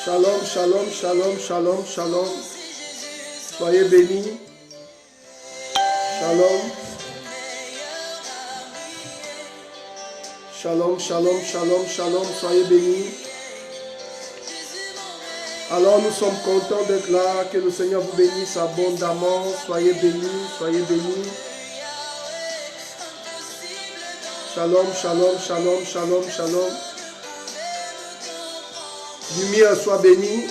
Shalom, shalom, shalom, shalom, shalom. Soyez bénis. Shalom. Shalom, shalom, shalom, shalom. Soyez bénis. Alors nous sommes contents d'être là. Que le Seigneur vous bénisse abondamment. Soyez bénis, soyez bénis. Shalom, shalom, shalom, shalom, shalom. Lumière soit bénie.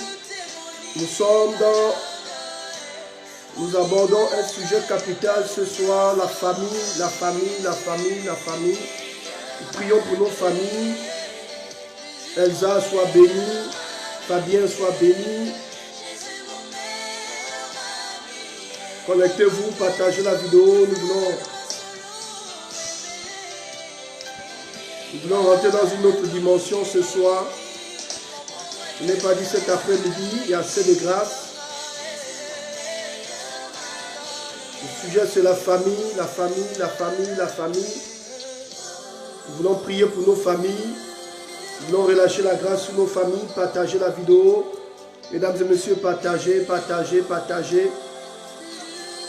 Nous abordons un sujet capital ce soir, la famille, la famille, la famille, la famille. Nous prions pour nos familles. Elsa soit bénie, Fabien soit béni. Connectez-vous, partagez la vidéo. Nous voulons rentrer dans une autre dimension ce soir. Je n'ai pas dit cet après-midi, il y a assez de grâce. Le sujet c'est la famille, la famille, la famille, la famille. Nous voulons prier pour nos familles. Nous voulons relâcher la grâce sur nos familles, partager la vidéo. Mesdames et messieurs, partagez, partagez, partagez.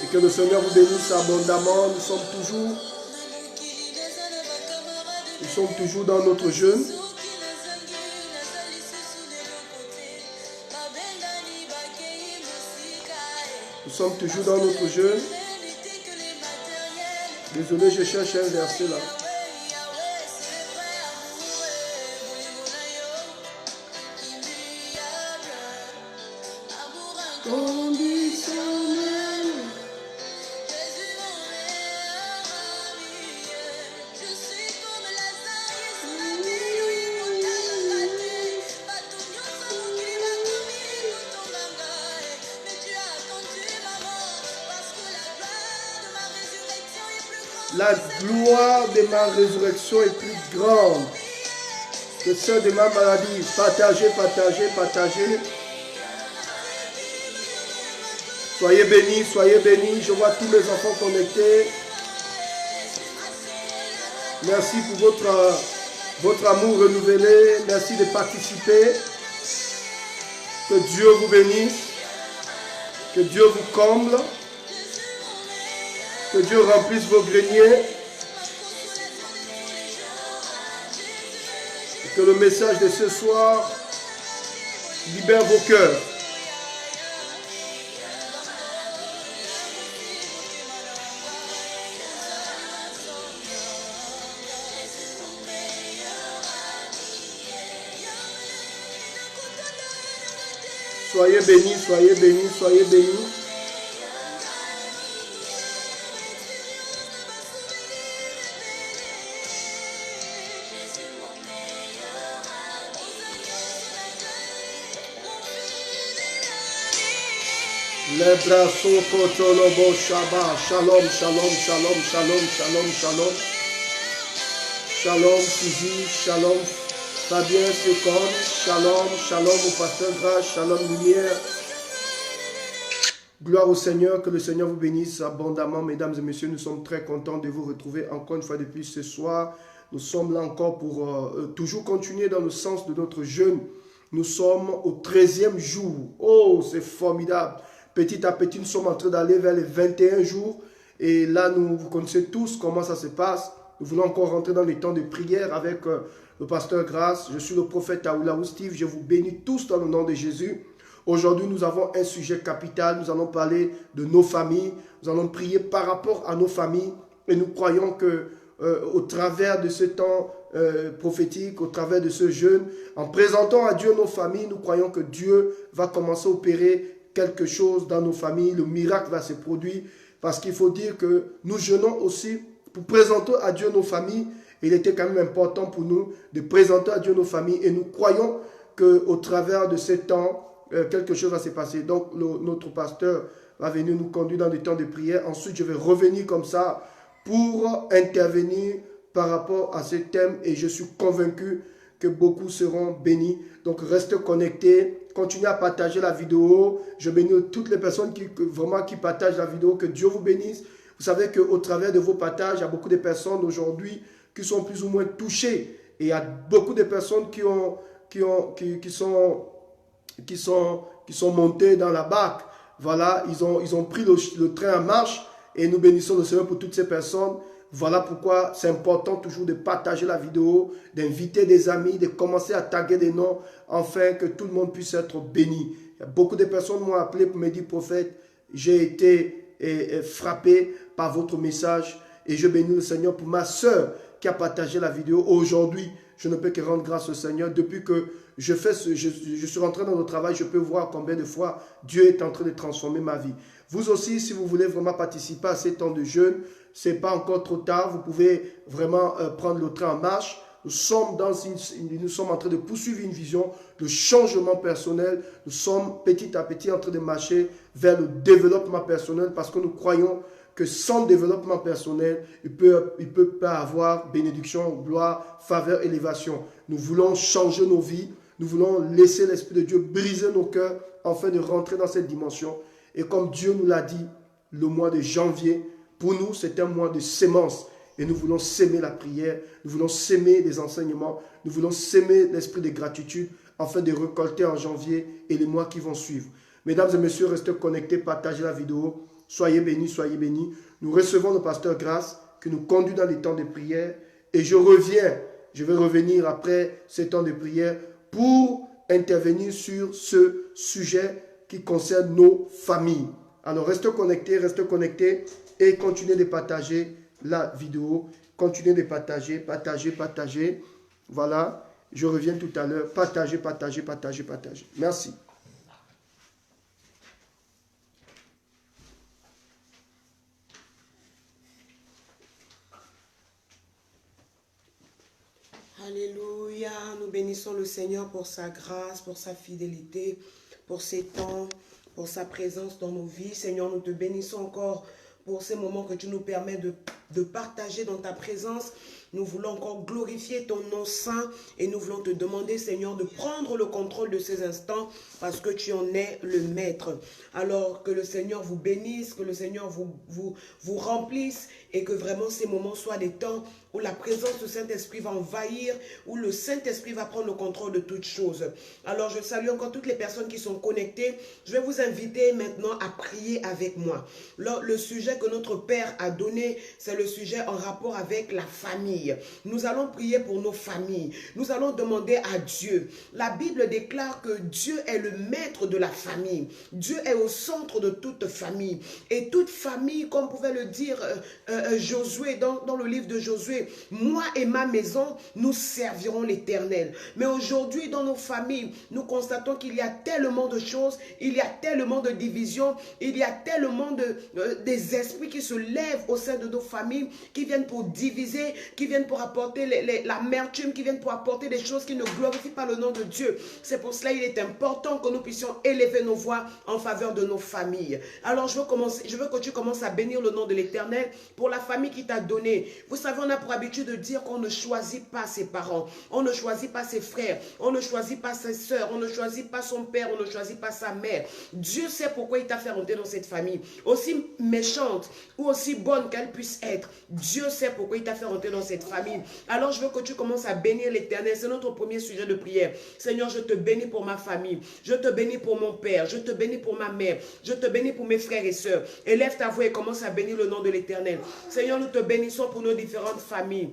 Et que le Seigneur vous bénisse abondamment. Nous sommes toujours dans notre jeûne. Nous sommes toujours dans notre jeûne. Désolé, je cherche un verset là. La gloire de ma résurrection est plus grande que celle de ma maladie. Partagez, partagez, partagez. Soyez bénis, soyez bénis. Je vois tous les enfants connectés. Merci pour votre amour renouvelé. Merci de participer. Que Dieu vous bénisse. Que Dieu vous comble. Que Dieu remplisse vos greniers. Et que le message de ce soir libère vos cœurs. Soyez bénis, soyez bénis, soyez bénis. Les bras sont kotolobo shaba. Shalom, shalom, shalom, shalom, shalom, shalom. Shalom, Suzy, shalom, Fabien Secom, shalom, shalom au pasteur Grâce, shalom lumière. Gloire au Seigneur, que le Seigneur vous bénisse abondamment, mesdames et messieurs. Nous sommes très contents de vous retrouver encore une fois depuis ce soir. Nous sommes là encore pour toujours continuer dans le sens de notre jeûne. Nous sommes au 13e jour. Oh, c'est formidable. Petit à petit, nous sommes en train d'aller vers les 21 jours. Et là, vous connaissez tous comment ça se passe. Nous voulons encore rentrer dans les temps de prière avec le pasteur Grâce. Je suis le prophète Aoulaou Steve. Je vous bénis tous dans le nom de Jésus. Aujourd'hui, nous avons un sujet capital. Nous allons parler de nos familles. Nous allons prier par rapport à nos familles. Et nous croyons que au travers de ce temps prophétique, au travers de ce jeûne, en présentant à Dieu nos familles, nous croyons que Dieu va commencer à opérer quelque chose dans nos familles. Le miracle va se produire. Parce qu'il faut dire que nous jeûnons aussi pour présenter à Dieu nos familles. Il était quand même important pour nous de présenter à Dieu nos familles. Et nous croyons qu'au travers de ce temps, quelque chose va se passer. Donc, notre pasteur va venir nous conduire dans des temps de prière. Ensuite, je vais revenir comme ça pour intervenir par rapport à ce thème. Et je suis convaincu que beaucoup seront bénis. Donc, restez connectés. Continuez à partager la vidéo. Je bénis toutes les personnes qui partagent la vidéo. Que Dieu vous bénisse. Vous savez qu'au travers de vos partages, il y a beaucoup de personnes aujourd'hui qui sont plus ou moins touchées. Et il y a beaucoup de personnes qui qui sont montés dans la barque. Voilà, ils ont pris le train en marche et nous bénissons le Seigneur pour toutes ces personnes. Voilà pourquoi c'est important toujours de partager la vidéo, d'inviter des amis, de commencer à taguer des noms, afin que tout le monde puisse être béni. Il y a beaucoup de personnes m'ont appelé pour me dire, prophète, j'ai été frappé par votre message et je bénis le Seigneur pour ma soeur qui a partagé la vidéo. Aujourd'hui, je ne peux que rendre grâce au Seigneur. Depuis que je suis rentré dans le travail, je peux voir combien de fois Dieu est en train de transformer ma vie. Vous aussi, si vous voulez vraiment participer à ces temps de jeûne, ce n'est pas encore trop tard. Vous pouvez vraiment prendre le train en marche. Nous sommes en train de poursuivre une vision de changement personnel. Nous sommes petit à petit en train de marcher vers le développement personnel parce que nous croyons que sans développement personnel, il peut pas avoir bénédiction, gloire, faveur, élévation. Nous voulons changer nos vies. Nous voulons laisser l'Esprit de Dieu briser nos cœurs afin de rentrer dans cette dimension. Et comme Dieu nous l'a dit, le mois de janvier, pour nous, c'est un mois de sémence. Et nous voulons s'aimer la prière, nous voulons s'aimer les enseignements, nous voulons s'aimer l'esprit de gratitude afin de récolter en janvier et les mois qui vont suivre. Mesdames et messieurs, restez connectés, partagez la vidéo. Soyez bénis, soyez bénis. Nous recevons le pasteur Grâce qui nous conduit dans les temps de prière. Et je vais revenir après ces temps de prière pour intervenir sur ce sujet qui concerne nos familles. Alors restez connectés et continuez de partager la vidéo. Continuez de partager. Voilà, je reviens tout à l'heure. Partagez. Merci. Alléluia, nous bénissons le Seigneur pour sa grâce, pour sa fidélité, pour ses temps, pour sa présence dans nos vies. Seigneur, nous te bénissons encore pour ces moments que tu nous permets de partager dans ta présence. Nous voulons encore glorifier ton nom saint et nous voulons te demander, Seigneur, de prendre le contrôle de ces instants parce que tu en es le maître. Alors que le Seigneur vous bénisse, que le Seigneur vous remplisse et que vraiment ces moments soient des temps où la présence du Saint-Esprit va envahir, où le Saint-Esprit va prendre le contrôle de toutes choses. Alors je salue encore toutes les personnes qui sont connectées. Je vais vous inviter maintenant à prier avec moi. Le sujet que notre Père a donné, c'est le sujet en rapport avec la famille. Nous allons prier pour nos familles. Nous allons demander à Dieu. La Bible déclare que Dieu est le maître de la famille. Dieu est au centre de toute famille. Et toute famille, comme pouvait le dire Josué dans le livre de Josué, moi et ma maison, nous servirons l'Éternel. Mais aujourd'hui, dans nos familles, nous constatons qu'il y a tellement de choses, il y a tellement de divisions, il y a tellement des esprits qui se lèvent au sein de nos familles, qui viennent pour diviser, qui viennent pour apporter l'amertume, qui viennent pour apporter des choses qui ne glorifient pas le nom de Dieu. C'est pour cela qu'il est important que nous puissions élever nos voix en faveur de nos familles. Alors je veux que tu commences à bénir le nom de l'Éternel pour la famille qui t'a donné. Vous savez, on a pour habitude de dire qu'on ne choisit pas ses parents, on ne choisit pas ses frères, on ne choisit pas ses soeurs, on ne choisit pas son père, on ne choisit pas sa mère. Dieu sait pourquoi il t'a fait rentrer dans cette famille. Aussi méchante ou aussi bonne qu'elle puisse être, Dieu sait pourquoi il t'a fait rentrer dans cette famille. Alors je veux que tu commences à bénir l'Éternel. C'est notre premier sujet de prière. Seigneur, je te bénis pour ma famille, je te bénis pour mon père, je te bénis pour ma mère, je te bénis pour mes frères et sœurs. Élève ta voix et commence à bénir le nom de l'Éternel. Seigneur, nous te bénissons pour nos différentes familles.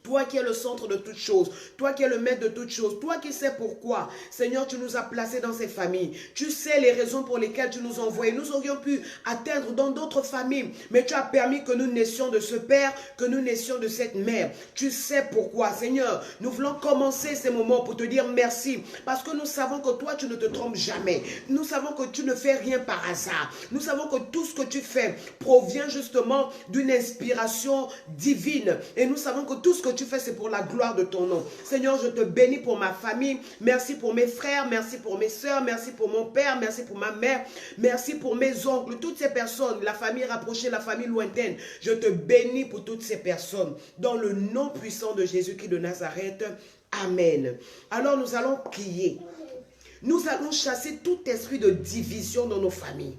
Toi qui es le centre de toutes choses, toi qui es le maître de toutes choses, toi qui sais pourquoi, Seigneur, tu nous as placés dans ces familles. Tu sais les raisons pour lesquelles tu nous as envoyés. Nous aurions pu atteindre dans d'autres familles, mais tu as permis que nous naissions de ce père, que nous naissions de cette mère. Tu sais pourquoi, Seigneur. Nous voulons commencer ces moments pour te dire merci, parce que nous savons que toi, tu ne te trompes jamais. Nous savons que tu ne fais rien par hasard. Nous savons que tout ce que tu fais provient justement d'une inspiration divine. Et nous savons que tout ce que tu fais, c'est pour la gloire de ton nom. Seigneur, je te bénis pour ma famille. Merci pour mes frères, merci pour mes soeurs, merci pour mon père, merci pour ma mère, merci pour mes oncles, toutes ces personnes, la famille rapprochée, la famille lointaine. Je te bénis pour toutes ces personnes. Dans le nom puissant de Jésus-Christ de Nazareth. Amen. Alors nous allons prier. Nous allons chasser tout esprit de division dans nos familles.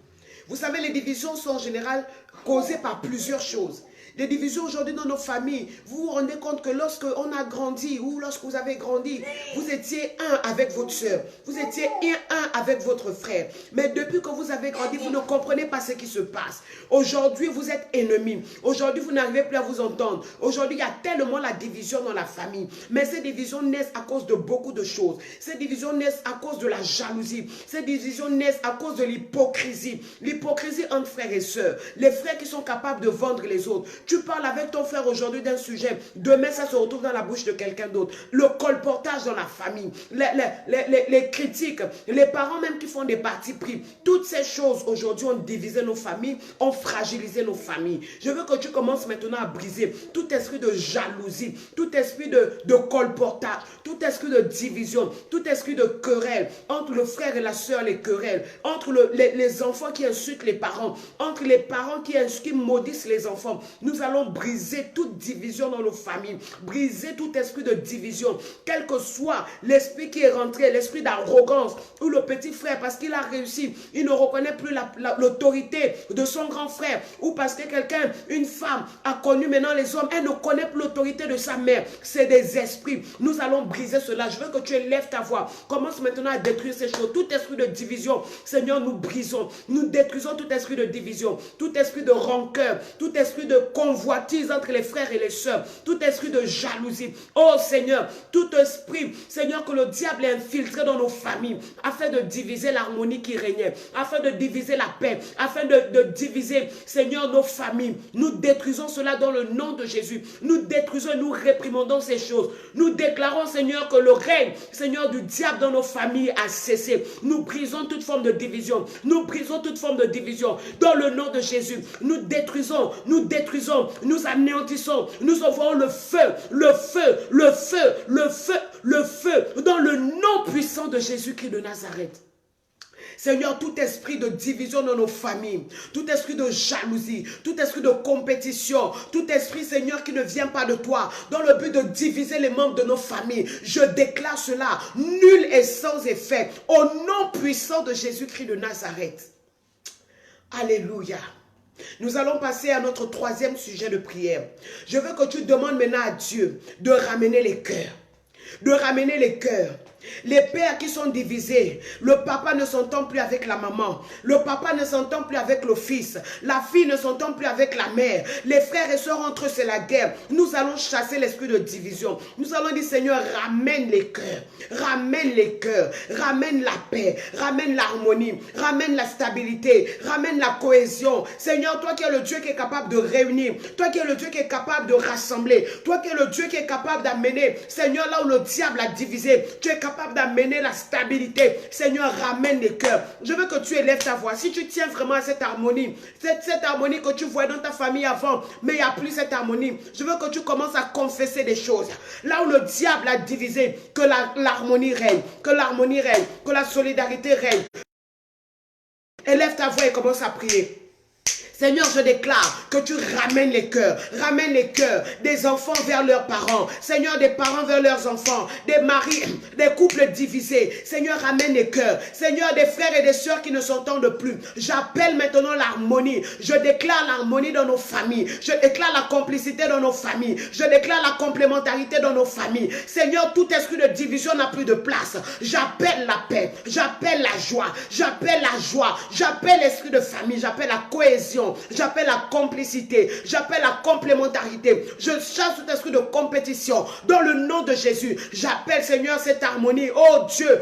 Vous savez, les divisions sont en général causées par plusieurs choses. Des divisions aujourd'hui dans nos familles. Vous vous rendez compte que lorsque on a grandi ou lorsque vous avez grandi, vous étiez un avec votre soeur. Vous étiez un avec votre frère. Mais depuis que vous avez grandi, vous ne comprenez pas ce qui se passe. Aujourd'hui, vous êtes ennemis. Aujourd'hui, vous n'arrivez plus à vous entendre. Aujourd'hui, il y a tellement la division dans la famille. Mais ces divisions naissent à cause de beaucoup de choses. Ces divisions naissent à cause de la jalousie. Ces divisions naissent à cause de l'hypocrisie. L'hypocrisie entre frères et sœurs. Les frères qui sont capables de vendre les autres. Tu parles avec ton frère aujourd'hui d'un sujet. Demain, ça se retrouve dans la bouche de quelqu'un d'autre. Le colportage dans la famille. Les critiques. Les parents même qui font des partis pris. Toutes ces choses aujourd'hui ont divisé nos familles, ont fragilisé nos familles. Je veux que tu commences maintenant à briser tout esprit de jalousie, tout esprit de colportage, tout esprit de division, tout esprit de querelle, entre le frère et la soeur, les querelles, entre les enfants qui insultent les parents, entre les parents qui maudissent les enfants. Nous allons briser toute division dans nos familles, briser tout esprit de division, quel que soit l'esprit qui est rentré, l'esprit d'arrogance, ou le petit frère, parce qu'il a réussi, il ne reconnaît plus l'autorité de son grand frère, ou parce que quelqu'un, une femme, a connu maintenant les hommes, elle ne connaît plus l'autorité de sa mère. C'est des esprits. Nous allons briser cela. Je veux que tu élèves ta voix. Commence maintenant à détruire ces choses. Tout esprit de division, Seigneur, nous brisons. Nous détruisons tout esprit de division, tout esprit de rancœur, tout esprit de convoitise entre les frères et les sœurs, tout esprit de jalousie. Oh Seigneur, tout esprit, Seigneur, que le diable a infiltré dans nos familles, afin de diviser l'harmonie qui régnait, afin de diviser la paix, afin de diviser, Seigneur, nos familles. Nous détruisons cela dans le nom de Jésus. Nous détruisons, nous réprimandons ces choses. Nous déclarons, Seigneur, que le règne, Seigneur, du diable dans nos familles a cessé. Nous brisons toute forme de division. Nous brisons toute forme de division. Dans le nom de Jésus, nous détruisons, nous anéantissons. Nous envoyons le feu, le feu, le feu, le feu, le feu, dans le nom puissant de Jésus-Christ de Nazareth. Seigneur, tout esprit de division dans nos familles, tout esprit de jalousie, tout esprit de compétition, tout esprit, Seigneur, qui ne vient pas de toi, dans le but de diviser les membres de nos familles, je déclare cela nul et sans effet, au nom puissant de Jésus-Christ de Nazareth. Alléluia. Nous allons passer à notre troisième sujet de prière. Je veux que tu demandes maintenant à Dieu de ramener les cœurs. De ramener les cœurs. Les pères qui sont divisés, le papa ne s'entend plus avec la maman, le papa ne s'entend plus avec le fils, la fille ne s'entend plus avec la mère, les frères et sœurs entre eux c'est la guerre. Nous allons chasser l'esprit de division. Nous allons dire Seigneur, ramène les cœurs, ramène les cœurs, ramène la paix, ramène l'harmonie, ramène la stabilité, ramène la cohésion. Seigneur, toi qui es le Dieu qui est capable de réunir, toi qui es le Dieu qui est capable de rassembler, toi qui es le Dieu qui est capable d'amener, Seigneur, là où le diable a divisé, tu es capable d'amener la stabilité. Seigneur, ramène les cœurs. Je veux que tu élèves ta voix. Si tu tiens vraiment à cette harmonie, cette harmonie que tu vois dans ta famille avant, mais il n'y a plus cette harmonie, je veux que tu commences à confesser des choses. Là où le diable a divisé, que l'harmonie règne, que l'harmonie règne, que la solidarité règne. Élève ta voix et commence à prier. Seigneur, je déclare que tu ramènes les cœurs des enfants vers leurs parents. Seigneur, des parents vers leurs enfants, des maris, des couples divisés. Seigneur, ramène les cœurs. Seigneur, des frères et des sœurs qui ne s'entendent plus. J'appelle maintenant l'harmonie. Je déclare l'harmonie dans nos familles. Je déclare la complicité dans nos familles. Je déclare la complémentarité dans nos familles. Seigneur, tout esprit de division n'a plus de place. J'appelle la paix. J'appelle la joie. J'appelle la joie. J'appelle l'esprit de famille. J'appelle la cohésion. J'appelle la complicité, j'appelle la complémentarité. Je chasse tout esprit de compétition dans le nom de Jésus. J'appelle, Seigneur, cette harmonie. Oh Dieu,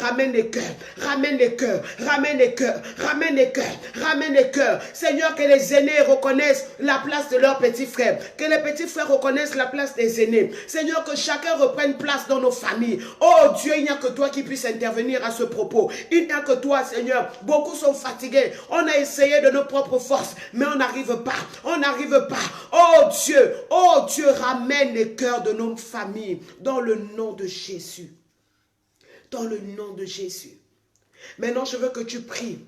ramène les cœurs, ramène les cœurs, ramène les cœurs, ramène les cœurs, ramène les cœurs. Seigneur, que les aînés reconnaissent la place de leurs petits frères, que les petits frères reconnaissent la place des aînés. Seigneur, que chacun reprenne place dans nos familles. Oh Dieu, il n'y a que toi qui puisses intervenir à ce propos. Il n'y a que toi, Seigneur. Beaucoup sont fatigués. On a essayé de nos propres force, mais on n'arrive pas, on n'arrive pas. Oh Dieu, ramène les cœurs de nos familles dans le nom de Jésus. Dans le nom de Jésus. Maintenant, je veux que tu pries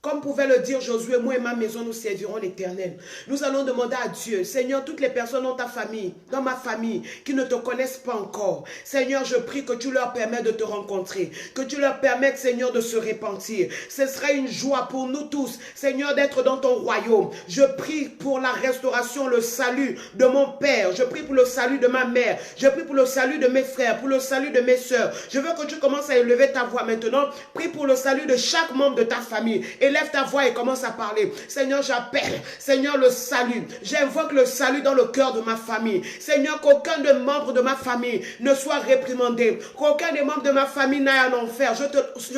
Comme pouvait le dire Josué, moi et ma maison, nous servirons l'Éternel. Nous allons demander à Dieu, Seigneur, toutes les personnes dans ta famille, dans ma famille, qui ne te connaissent pas encore. Seigneur, je prie que tu leur permettes de te rencontrer, que tu leur permettes, Seigneur, de se repentir. Ce serait une joie pour nous tous, Seigneur, d'être dans ton royaume. Je prie pour la restauration, le salut de mon Père. Je prie pour le salut de ma mère. Je prie pour le salut de mes frères, pour le salut de mes soeurs. Je veux que tu commences à élever ta voix maintenant. Prie pour le salut de chaque membre de ta famille. Élève ta voix et commence à parler. Seigneur, j'appelle, Seigneur, le salut. J'invoque le salut dans le cœur de ma famille. Seigneur, qu'aucun des membres de ma famille ne soit réprimandé. Qu'aucun des membres de ma famille n'aille en enfer. Je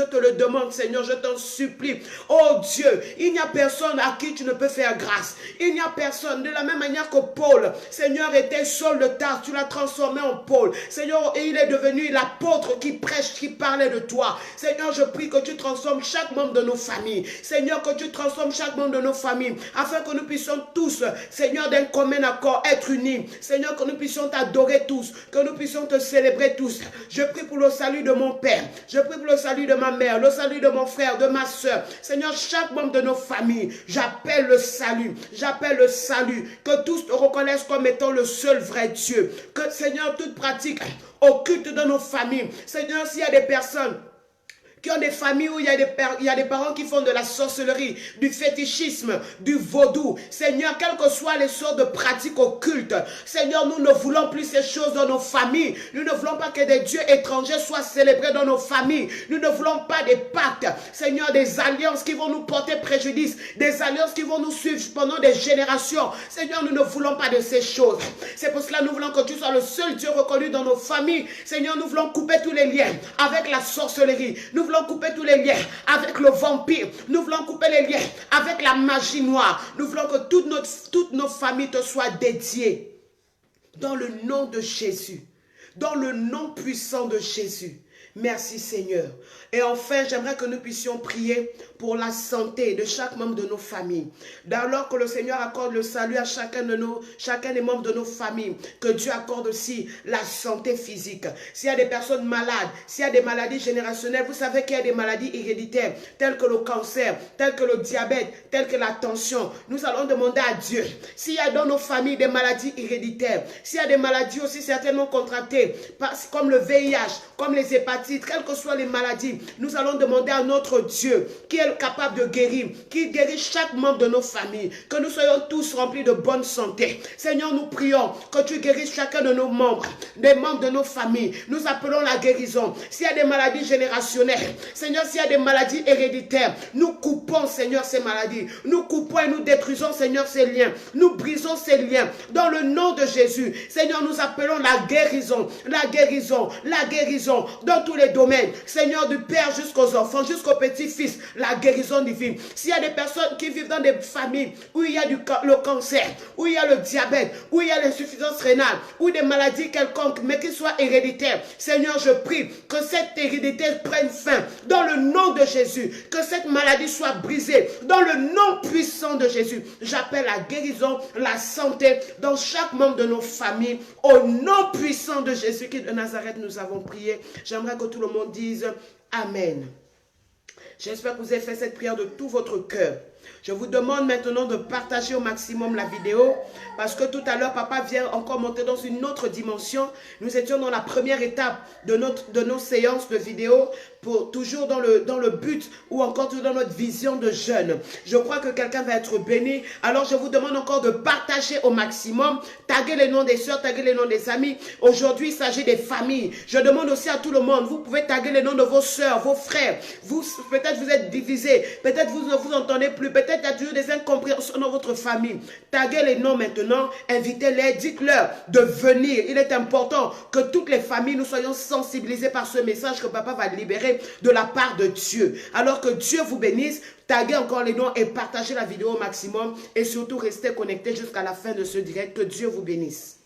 te le demande, Seigneur, je t'en supplie. Oh Dieu, il n'y a personne à qui tu ne peux faire grâce. Il n'y a personne. De la même manière que Paul, Seigneur, était Saul de Tarse, tu l'as transformé en Paul. Seigneur, et il est devenu l'apôtre qui prêche, qui parlait de toi. Seigneur, je prie que tu transformes chaque membre de nos familles. Seigneur, que tu transformes chaque membre de nos familles, afin que nous puissions tous, Seigneur, d'un commun accord, être unis. Seigneur, que nous puissions t'adorer tous, que nous puissions te célébrer tous. Je prie pour le salut de mon Père. Je prie pour le salut de ma mère, le salut de mon frère, de ma soeur. Seigneur, chaque membre de nos familles, j'appelle le salut. J'appelle le salut. Que tous te reconnaissent comme étant le seul vrai Dieu. Que, Seigneur, toute pratique occulte dans nos familles. Seigneur, s'il y a des personnes qui ont des familles où il y a des parents qui font de la sorcellerie, du fétichisme, du vaudou. Seigneur, quelles que soient les sortes de pratiques occultes, Seigneur, nous ne voulons plus ces choses dans nos familles. Nous ne voulons pas que des dieux étrangers soient célébrés dans nos familles. Nous ne voulons pas des pactes, Seigneur, des alliances qui vont nous porter préjudice, des alliances qui vont nous suivre pendant des générations. Seigneur, nous ne voulons pas de ces choses. C'est pour cela que nous voulons que tu sois le seul Dieu reconnu dans nos familles. Seigneur, nous voulons couper tous les liens avec la sorcellerie. Nous voulons couper tous les liens avec le vampire. Nous voulons couper les liens avec la magie noire. Nous voulons que toutes nos familles te soient dédiées. Dans le nom de Jésus. Dans le nom puissant de Jésus. Merci Seigneur. Et enfin, j'aimerais que nous puissions prier pour la santé de chaque membre de nos familles. Alors que le Seigneur accorde le salut à chacun des membres de nos familles, que Dieu accorde aussi la santé physique. S'il y a des personnes malades, s'il y a des maladies générationnelles, vous savez qu'il y a des maladies héréditaires, telles que le cancer, telles que le diabète, telles que la tension. Nous allons demander à Dieu, s'il y a dans nos familles des maladies héréditaires, s'il y a des maladies aussi certainement contractées, comme le VIH, comme les hépatites, quelles que soient les maladies, nous allons demander à notre Dieu qui est capable de guérir, qui guérit chaque membre de nos familles, que nous soyons tous remplis de bonne santé. Seigneur, nous prions que tu guérisses chacun de nos membres, des membres de nos familles. Nous appelons la guérison. S'il y a des maladies générationnelles, Seigneur, s'il y a des maladies héréditaires, nous coupons, Seigneur, ces maladies. Nous coupons et nous détruisons, Seigneur, ces liens. Nous brisons ces liens. Dans le nom de Jésus, Seigneur, nous appelons la guérison, la guérison, la guérison dans tous les domaines. Seigneur, du Père jusqu'aux enfants, jusqu'aux petits-fils, la guérison divine. S'il y a des personnes qui vivent dans des familles où il y a le cancer, où il y a le diabète, où il y a l'insuffisance rénale, ou des maladies quelconques, mais qui soient héréditaires, Seigneur, je prie que cette hérédité prenne fin dans le nom de Jésus, que cette maladie soit brisée dans le nom puissant de Jésus. J'appelle la guérison, la santé dans chaque membre de nos familles, au nom puissant de Jésus qui de Nazareth nous avons prié. J'aimerais que tout le monde dise Amen. J'espère que vous avez fait cette prière de tout votre cœur. Je vous demande maintenant de partager au maximum la vidéo parce que tout à l'heure, papa vient encore monter dans une autre dimension. Nous étions dans la première étape de nos séances de vidéo pour toujours dans le but ou encore toujours dans notre vision de jeûne. Je crois que quelqu'un va être béni. Alors, je vous demande encore de partager au maximum. Taguez les noms des soeurs, taguez les noms des amis. Aujourd'hui, il s'agit des familles. Je demande aussi à tout le monde, vous pouvez taguer les noms de vos soeurs, vos frères. Peut-être vous êtes divisés. Peut-être vous ne vous entendez plus. Peut-être il y a toujours des incompréhensions dans votre famille. Taguez les noms maintenant. Invitez-les. Dites-leur de venir. Il est important que toutes les familles, nous soyons sensibilisées par ce message que papa va libérer de la part de Dieu. Alors que Dieu vous bénisse. Taguez encore les noms et partagez la vidéo au maximum. Et surtout, restez connectés jusqu'à la fin de ce direct. Que Dieu vous bénisse.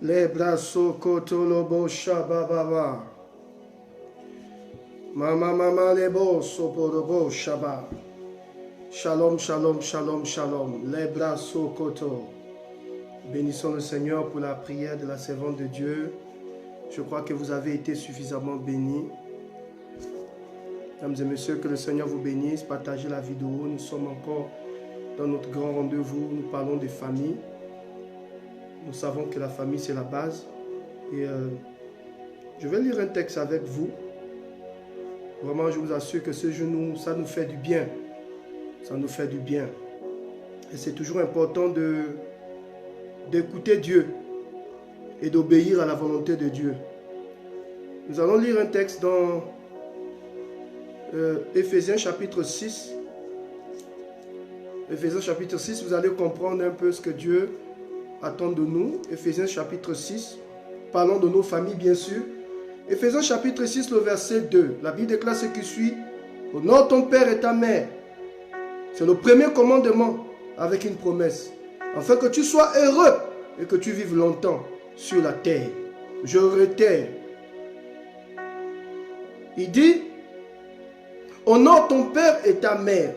Les brasso kotolobo shabababa. Mama lebo soporobo shaba. Shalom, shalom, shalom, shalom. Les brasso koto. Bénissons le Seigneur pour la prière de la servante de Dieu. Je crois que vous avez été suffisamment bénis. Mesdames et messieurs, que le Seigneur vous bénisse. Partagez la vidéo. Nous sommes encore dans notre grand rendez-vous. Nous parlons des familles. Nous savons que la famille, c'est la base. Et je vais lire un texte avec vous. Vraiment, je vous assure que ce genou, ça nous fait du bien. Ça nous fait du bien. Et c'est toujours important d'écouter Dieu et d'obéir à la volonté de Dieu. Nous allons lire un texte dans Éphésiens chapitre 6. Éphésiens chapitre 6, vous allez comprendre un peu ce que Dieu attend de nous. Éphésiens chapitre 6, parlons de nos familles bien sûr. Éphésiens chapitre 6, le verset 2. La Bible déclare ce qui suit. Honore ton père et ta mère. C'est le premier commandement avec une promesse. Afin que tu sois heureux et que tu vives longtemps sur la terre. Je réitère. Il dit, honore ton père et ta mère.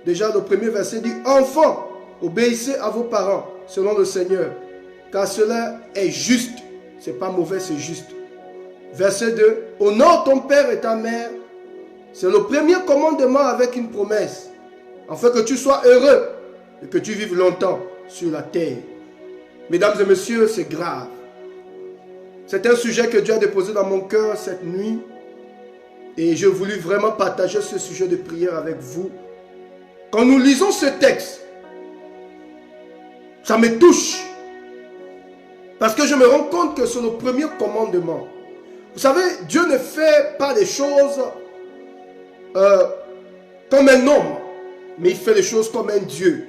Déjà le premier verset dit, enfants, obéissez à vos parents selon le Seigneur, car cela est juste. C'est pas mauvais, c'est juste. Verset 2, honore ton père et ta mère. C'est le premier commandement avec une promesse, afin que tu sois heureux et que tu vives longtemps sur la terre. Mesdames et messieurs, c'est grave. C'est un sujet que Dieu a déposé dans mon cœur cette nuit. Et je voulais vraiment partager ce sujet de prière avec vous. Quand nous lisons ce texte, ça me touche. Parce que je me rends compte que c'est le premier commandement. Vous savez, Dieu ne fait pas les choses comme un homme, mais il fait les choses comme un Dieu.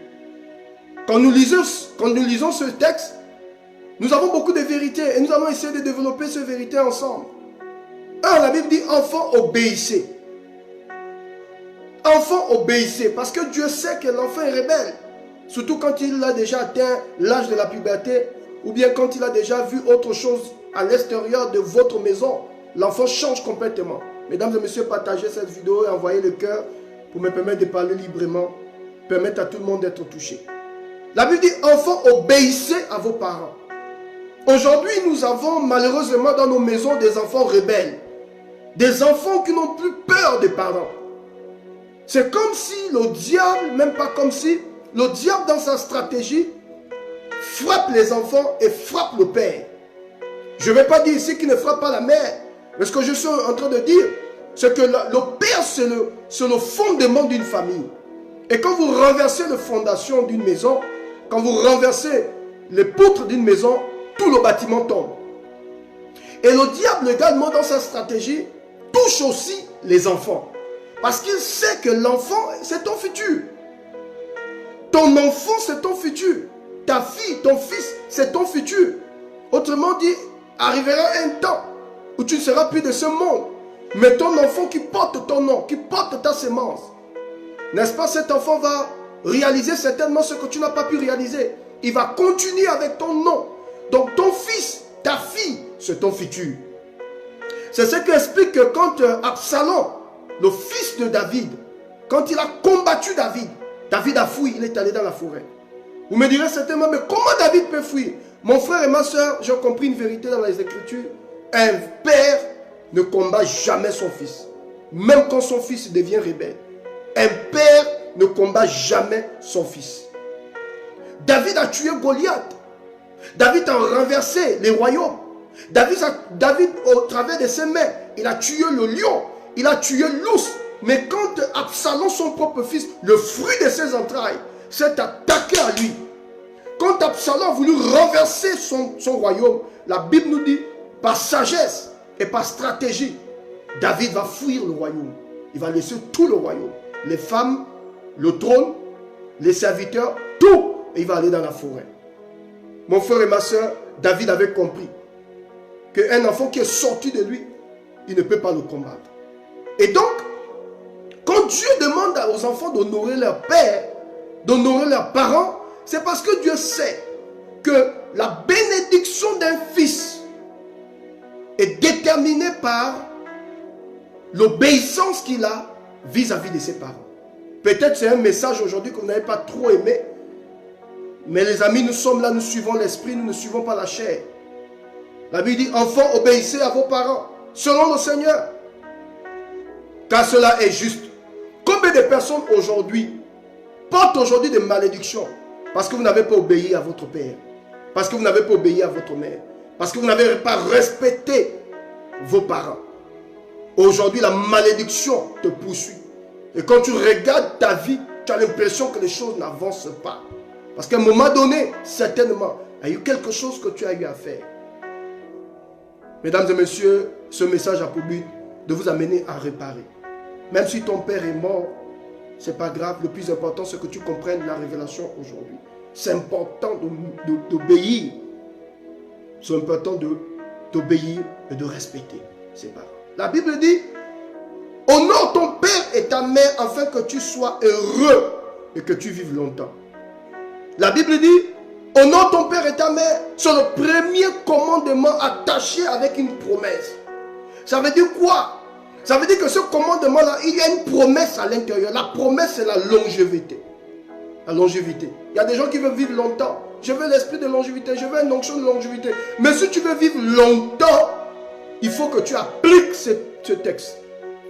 Quand nous lisons ce texte, nous avons beaucoup de vérités et nous allons essayer de développer ces vérités ensemble. La Bible dit, enfants, obéissez. Enfants, obéissez, parce que Dieu sait que l'enfant est rebelle. Surtout quand il a déjà atteint l'âge de la puberté, ou bien quand il a déjà vu autre chose à l'extérieur de votre maison. L'enfant change complètement. Mesdames et messieurs, partagez cette vidéo et envoyez le cœur pour me permettre de parler librement, permettre à tout le monde d'être touché. La Bible dit, enfants, obéissez à vos parents. Aujourd'hui, nous avons malheureusement dans nos maisons des enfants rebelles. Des enfants qui n'ont plus peur des parents. C'est comme si le diable, même pas comme si, le diable dans sa stratégie frappe les enfants et frappe le père. Je ne vais pas dire ici qu'il ne frappe pas la mère. Mais ce que je suis en train de dire, c'est que le père, c'est le fondement d'une famille. Et quand vous renversez la fondation d'une maison, quand vous renversez les poutres d'une maison, tout le bâtiment tombe. Et le diable également dans sa stratégie touche aussi les enfants. Parce qu'il sait que l'enfant, c'est ton futur. Ton enfant, c'est ton futur. Ta fille, ton fils, c'est ton futur. Autrement dit, arrivera un temps où tu ne seras plus de ce monde. Mais ton enfant qui porte ton nom, qui porte ta sémence, n'est-ce pas, cet enfant va réaliser certainement ce que tu n'as pas pu réaliser. Il va continuer avec ton nom. Donc ton fils, ta fille, c'est ton futur. C'est ce qui explique que quand Absalom, le fils de David, quand il a combattu David, David a fui, il est allé dans la forêt. Vous me direz certainement, mais comment David peut fuir? Mon frère et ma soeur, j'ai compris une vérité dans les Écritures. Un père ne combat jamais son fils. Même quand son fils devient rebelle. Un père ne combat jamais son fils. David a tué Goliath. David a renversé les royaumes. David, au travers de ses mains, il a tué le lion. Il a tué l'ours. Mais quand Absalom, son propre fils, le fruit de ses entrailles, s'est attaqué à lui. Quand Absalom a voulu renverser son royaume, la Bible nous dit, par sagesse et par stratégie, David va fuir le royaume. Il va laisser tout le royaume. Les femmes, le trône, les serviteurs, tout. Et il va aller dans la forêt. Mon frère et ma soeur, David avait compris qu'un enfant qui est sorti de lui, il ne peut pas le combattre. Et donc, quand Dieu demande aux enfants d'honorer leur père, d'honorer leurs parents, c'est parce que Dieu sait que la bénédiction d'un fils est déterminée par l'obéissance qu'il a vis-à-vis de ses parents. Peut-être c'est un message aujourd'hui que vous n'avez pas trop aimé. Mais les amis, nous sommes là, nous suivons l'esprit, nous ne suivons pas la chair. La Bible dit, enfants, obéissez à vos parents, selon le Seigneur. Car cela est juste. Combien de personnes aujourd'hui portent aujourd'hui des malédictions parce que vous n'avez pas obéi à votre père, parce que vous n'avez pas obéi à votre mère, parce que vous n'avez pas respecté vos parents. Aujourd'hui, la malédiction te poursuit. Et quand tu regardes ta vie, tu as l'impression que les choses n'avancent pas. Parce qu'à un moment donné, certainement, il y a eu quelque chose que tu as eu à faire. Mesdames et messieurs, ce message a pour but de vous amener à réparer. Même si ton père est mort, ce n'est pas grave. Le plus important, c'est que tu comprennes la révélation aujourd'hui. C'est important d'obéir. C'est important d'obéir et de respecter ses parents. La Bible dit, honore ton père et ta mère afin que tu sois heureux et que tu vives longtemps. La Bible dit, honore ton père et ta mère. C'est le premier commandement attaché avec une promesse. Ça veut dire quoi? Ça veut dire que ce commandement-là, il y a une promesse à l'intérieur. La promesse, c'est la longévité. La longévité. Il y a des gens qui veulent vivre longtemps. Je veux l'esprit de longévité. Je veux une onction de longévité. Mais si tu veux vivre longtemps, il faut que tu appliques ce texte.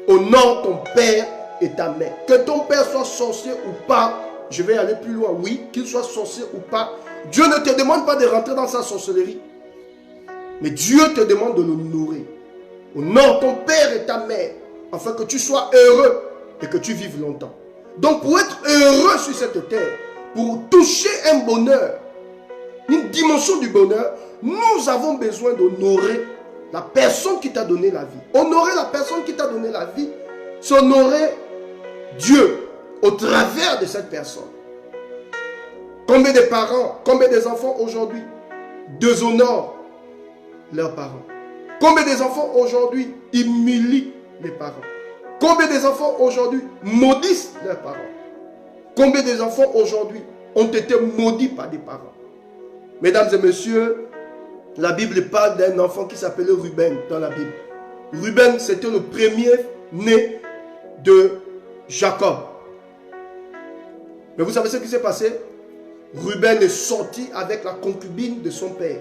Honore ton père et ta mère. Que ton père soit sorcier ou pas, je vais aller plus loin. Oui, qu'il soit sorcier ou pas, Dieu ne te demande pas de rentrer dans sa sorcellerie. Mais Dieu te demande de le nourrir. Honore ton père et ta mère, afin que tu sois heureux et que tu vives longtemps. Donc pour être heureux sur cette terre, pour toucher un bonheur, une dimension du bonheur, nous avons besoin d'honorer la personne qui t'a donné la vie. Honorer la personne qui t'a donné la vie, c'est honorer Dieu au travers de cette personne. Combien de parents, combien des enfants aujourd'hui déshonorent leurs parents? Combien des enfants aujourd'hui humilient les parents? Combien des enfants aujourd'hui maudissent leurs parents? Combien des enfants aujourd'hui ont été maudits par des parents? Mesdames et messieurs, la Bible parle d'un enfant qui s'appelait Ruben dans la Bible. Ruben, c'était le premier né de Jacob. Mais vous savez ce qui s'est passé? Ruben est sorti avec la concubine de son père.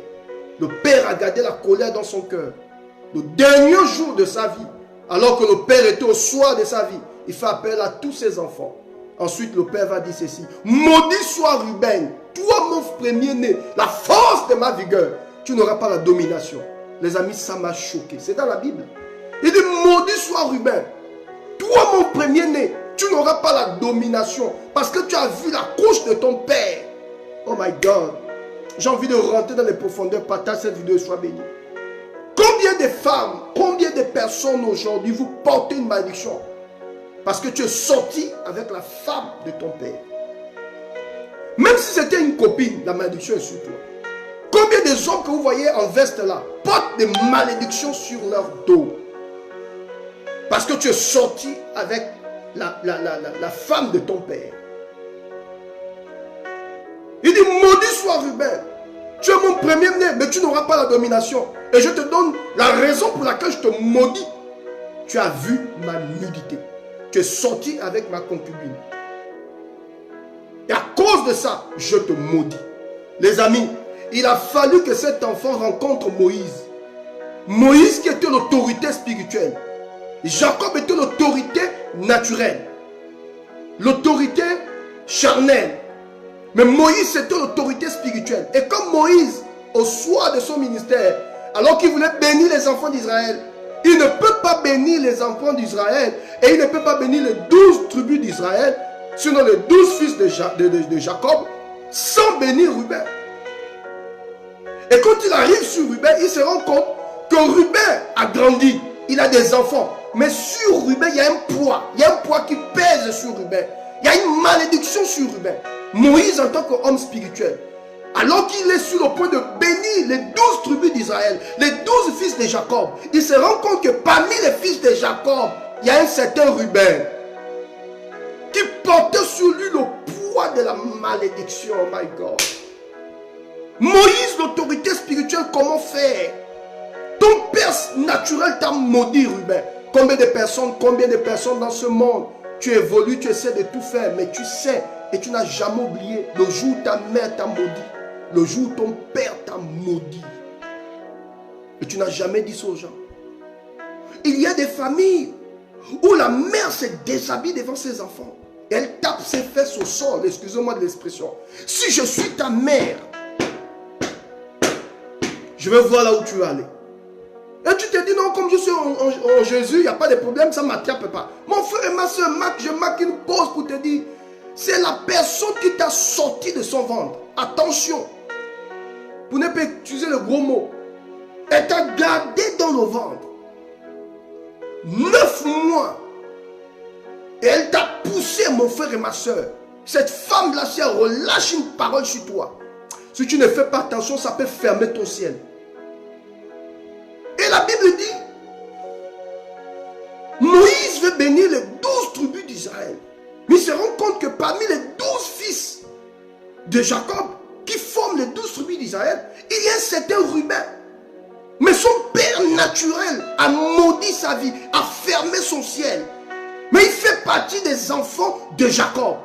Le père a gardé la colère dans son cœur. Le dernier jour de sa vie, alors que le père était au soir de sa vie, il fait appel à tous ses enfants. Ensuite, le père va dire ceci: maudit soit Ruben, toi mon premier-né, la force de ma vigueur, tu n'auras pas la domination. Les amis, ça m'a choqué. C'est dans la Bible. Il dit, maudit soit Ruben, toi mon premier-né, tu n'auras pas la domination parce que tu as vu la couche de ton père. Oh my God. J'ai envie de rentrer dans les profondeurs. Partage cette vidéo et sois béni. Combien de femmes, combien de personnes aujourd'hui vous portez une malédiction parce que tu es sorti avec la femme de ton père? Même si c'était une copine, la malédiction est sur toi. Combien des hommes que vous voyez en veste là portent des malédictions sur leur dos parce que tu es sorti avec la femme de ton père? Il dit, maudit soit Ruben, tu es mon premier-né, mais tu n'auras pas la domination. Et je te donne la raison pour laquelle je te maudis. Tu as vu ma nudité. Tu es sorti avec ma concubine. Et à cause de ça, je te maudis. Les amis, il a fallu que cet enfant rencontre Moïse. Moïse qui était l'autorité spirituelle. Jacob était l'autorité naturelle. L'autorité charnelle. Mais Moïse, c'était l'autorité spirituelle. Et comme Moïse, au soir de son ministère, alors qu'il voulait bénir les enfants d'Israël, il ne peut pas bénir les enfants d'Israël et il ne peut pas bénir les 12 tribus d'Israël, sinon les 12 fils de Jacob, sans bénir Ruben. Et quand il arrive sur Ruben, il se rend compte que Ruben a grandi, il a des enfants. Mais sur Ruben, il y a un poids. Il y a un poids qui pèse sur Ruben. Il y a une malédiction sur Ruben. Moïse, en tant qu'homme spirituel, alors qu'il est sur le point de bénir les 12 tribus d'Israël, les 12 fils de Jacob, il se rend compte que parmi les fils de Jacob, il y a un certain Ruben qui portait sur lui le poids de la malédiction. Oh my God. Moïse, l'autorité spirituelle, comment faire? Ton père naturel t'a maudit, Ruben. Combien de personnes dans ce monde, tu évolues, tu essaies de tout faire, mais tu sais et tu n'as jamais oublié le jour où ta mère t'a maudit, le jour où ton père t'a maudit. Et tu n'as jamais dit ça aux gens. Il y a des familles où la mère se déshabille devant ses enfants. Et elle tape ses fesses au sol, excusez-moi de l'expression. Si je suis ta mère, je vais voir là où tu vas aller. Et tu te dis non, comme je suis en Jésus, il n'y a pas de problème, ça ne m'attrape pas. Mon frère et ma soeur, je marque une pause pour te dire, c'est la personne qui t'a sorti de son ventre. Attention, pour ne pas utiliser le gros mot. Elle t'a gardé dans le ventre 9 mois. Et elle t'a poussé, mon frère et ma soeur. Cette femme-là, si elle relâche une parole sur toi, si tu ne fais pas attention, ça peut fermer ton ciel. Et la Bible dit, Moïse veut bénir les 12 tribus d'Israël. Mais il se rend compte que parmi les 12 fils de Jacob, qui forment les 12 tribus d'Israël, il y a un certain Ruben. Mais son père naturel a maudit sa vie, a fermé son ciel. Mais il fait partie des enfants de Jacob.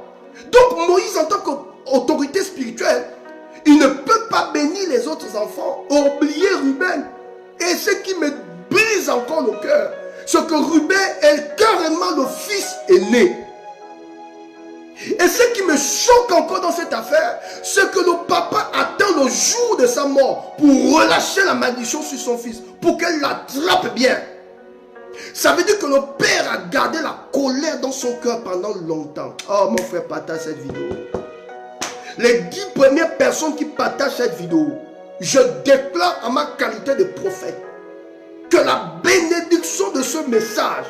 Donc Moïse, en tant qu'autorité spirituelle, il ne peut pas bénir les autres enfants, oublier Ruben. Et ce qui me brise encore le cœur, c'est que Ruben est carrément le fils aîné. Et ce qui me choque encore dans cette affaire, c'est que le papa attend le jour de sa mort pour relâcher la malédiction sur son fils, pour qu'elle l'attrape bien. Ça veut dire que le père a gardé la colère dans son cœur pendant longtemps. Oh mon frère, partage cette vidéo. Les 10 premières personnes qui partagent cette vidéo, je déclare en ma qualité de prophète que la bénédiction de ce message,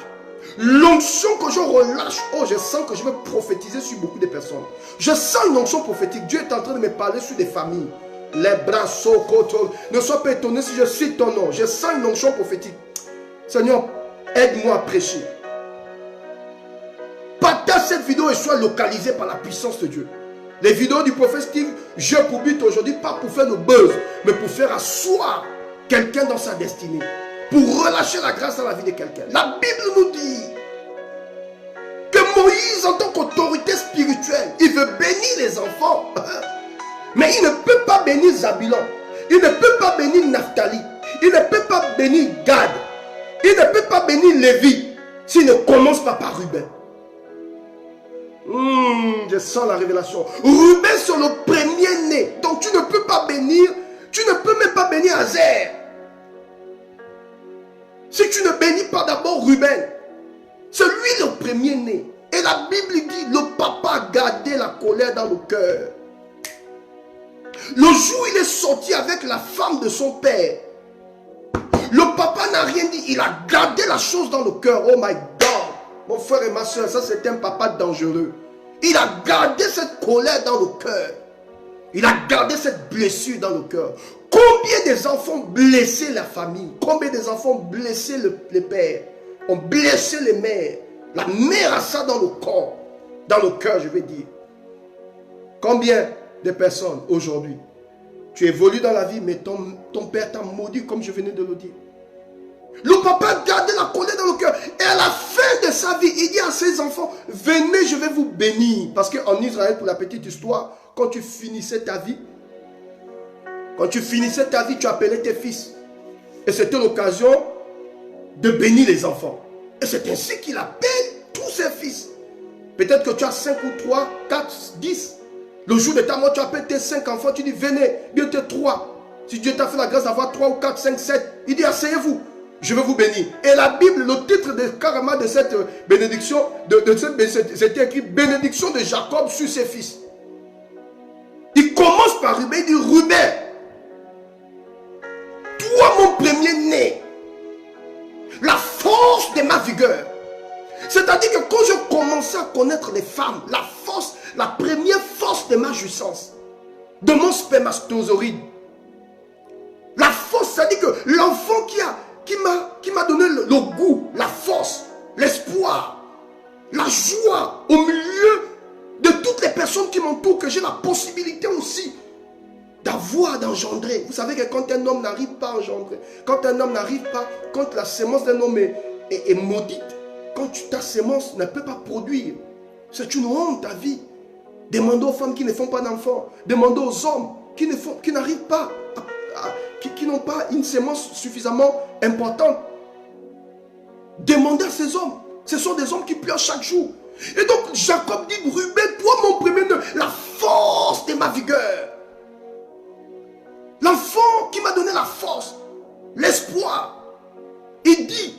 l'onction que je relâche, oh je sens que je vais prophétiser sur beaucoup de personnes. Je sens une onction prophétique. Dieu est en train de me parler sur des familles. Les bras sokoto. Ne sois pas étonné si je cite ton nom. Je sens une onction prophétique. Seigneur, aide-moi à prêcher. Partage cette vidéo et sois localisé par la puissance de Dieu. Les vidéos du prophète Steve, je publie aujourd'hui pas pour faire le buzz, mais pour faire asseoir quelqu'un dans sa destinée. Pour relâcher la grâce dans la vie de quelqu'un. La Bible nous dit que Moïse, en tant qu'autorité spirituelle, il veut bénir les enfants. Mais il ne peut pas bénir Zabulon. Il ne peut pas bénir Naphtali. Il ne peut pas bénir Gad. Il ne peut pas bénir Lévi s'il ne commence pas par Ruben. Je sens la révélation. Ruben, c'est le premier-né. Donc tu ne peux pas bénir. Tu ne peux même pas bénir Azer. Si tu ne bénis pas d'abord Ruben, c'est lui le premier-né. Et la Bible dit, le papa a gardé la colère dans le cœur. Le jour où il est sorti avec la femme de son père, le papa n'a rien dit, il a gardé la chose dans le cœur. Oh my God, mon frère et ma soeur, ça c'est un papa dangereux. Il a gardé cette colère dans le cœur. Il a gardé cette blessure dans le cœur. Combien des enfants blessé la famille? Combien des enfants blessé les pères? Ont blessé les mères? La mère a ça dans le corps, dans le cœur, je vais dire. Combien de personnes aujourd'hui, tu évolues dans la vie, mais ton père t'a maudit comme je venais de le dire. Le papa a gardé la colère dans le cœur. Et à la fin de sa vie, il dit à ses enfants, venez, je vais vous bénir. Parce qu'en Israël, pour la petite histoire, quand tu finissais ta vie, tu appelais tes fils. Et c'était l'occasion de bénir les enfants. Et c'est ainsi qu'il appelle tous ses fils. Peut-être que tu as 5 ou 3, 4, 10. Le jour de ta mort, tu appelles tes 5 enfants, tu dis venez, bien tes 3. Si Dieu t'a fait la grâce d'avoir 3 ou 4, 5, 7, il dit asseyez-vous, je vais vous bénir. Et la Bible, le titre carrément de cette bénédiction, c'était écrit bénédiction de Jacob sur ses fils. Il commence par Ruben, il dit Ruben, toi mon premier-né, la force de ma vigueur. C'est-à-dire que quand je commençais à connaître les femmes, la première force de ma jouissance, de mon spermatozoïde, la force, c'est-à-dire que l'enfant qui m'a donné le goût, la force, l'espoir, la joie au milieu de toutes les personnes qui m'entourent, que j'ai la possibilité aussi d'avoir, d'engendrer. Vous savez que quand un homme n'arrive pas à engendrer, quand un homme n'arrive pas, quand la sémence d'un homme est maudite, quand ta sémence ne peut pas produire, c'est une honte ta vie. Demandez aux femmes qui ne font pas d'enfants, demandez aux hommes qui n'arrivent pas, qui n'ont pas une sémence suffisamment importante. Demandez à ces hommes. Ce sont des hommes qui pleurent chaque jour. Et donc Jacob dit, Ruben, toi mon premier-né, la force de ma vigueur. L'enfant qui m'a donné la force, l'espoir. Il dit,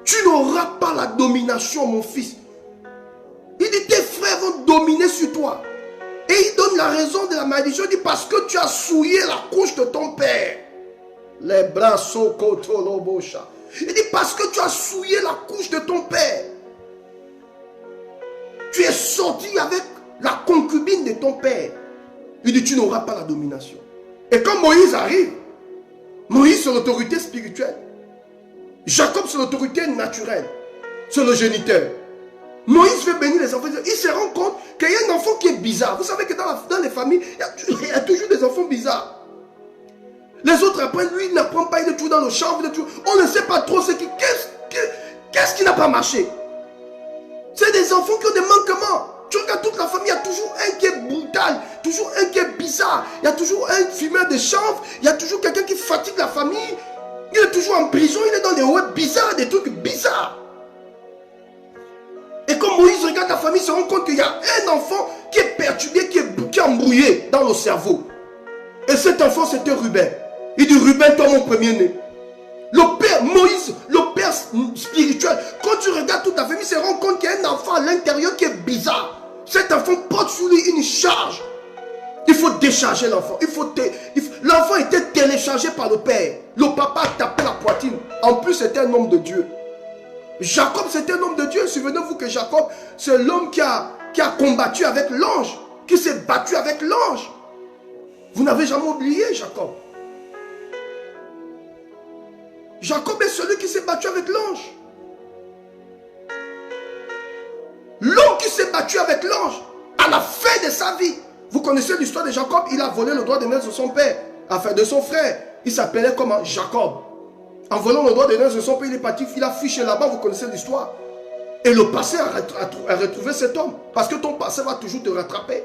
tu n'auras pas la domination, mon fils. Il dit, tes frères vont dominer sur toi. Et il donne la raison de la malédiction. Il dit, parce que tu as souillé la couche de ton père. Les bras sont kotolobosha. Il dit, parce que tu as souillé la couche de ton père. Tu es sorti avec la concubine de ton père. Il dit, tu n'auras pas la domination. Et quand Moïse arrive, Moïse c'est l'autorité spirituelle. Jacob c'est l'autorité naturelle. C'est le géniteur. Moïse veut bénir les enfants. Il se rend compte qu'il y a un enfant qui est bizarre. Vous savez que dans les familles, il y a toujours des enfants bizarres. Les autres apprennent, lui il n'apprend pas, il est toujours dans le champ. On ne sait pas trop qu'est-ce qui n'a pas marché. C'est des enfants qui ont des manquements. Tu regardes toute la famille, il y a toujours un qui est brutal, toujours un qui est bizarre. Il y a toujours un fumeur de chanvre, il y a toujours quelqu'un qui fatigue la famille. Il est toujours en prison, il est dans des webs bizarres, des trucs bizarres. Et quand Moïse regarde la famille, il se rend compte qu'il y a un enfant qui est perturbé, qui est embrouillé dans le cerveau. Et cet enfant, c'était Ruben. Il dit, Ruben, toi mon premier-né. Le père Moïse, le père spirituel, quand tu regardes toute la famille, il se rend compte qu'il y a un enfant à l'intérieur qui est bizarre. Cet enfant porte sur lui une charge. Il faut décharger l'enfant. L'enfant était téléchargé par le père. Le papa a tapé la poitrine. En plus, c'était un homme de Dieu. Jacob, c'était un homme de Dieu. Souvenez-vous que Jacob, c'est l'homme qui a combattu avec l'ange, qui s'est battu avec l'ange. Vous n'avez jamais oublié Jacob. Jacob est celui qui s'est battu avec l'ange. L'homme qui s'est battu avec l'ange à la fin de sa vie. Vous connaissez l'histoire de Jacob. Il a volé le droit de naissance de son père, enfin de son frère. Il s'appelait comment? Jacob. En volant le droit de naissance de son père, il est parti, il a fiché là-bas. Vous connaissez l'histoire. Et le passé a retrouvé cet homme. Parce que ton passé va toujours te rattraper.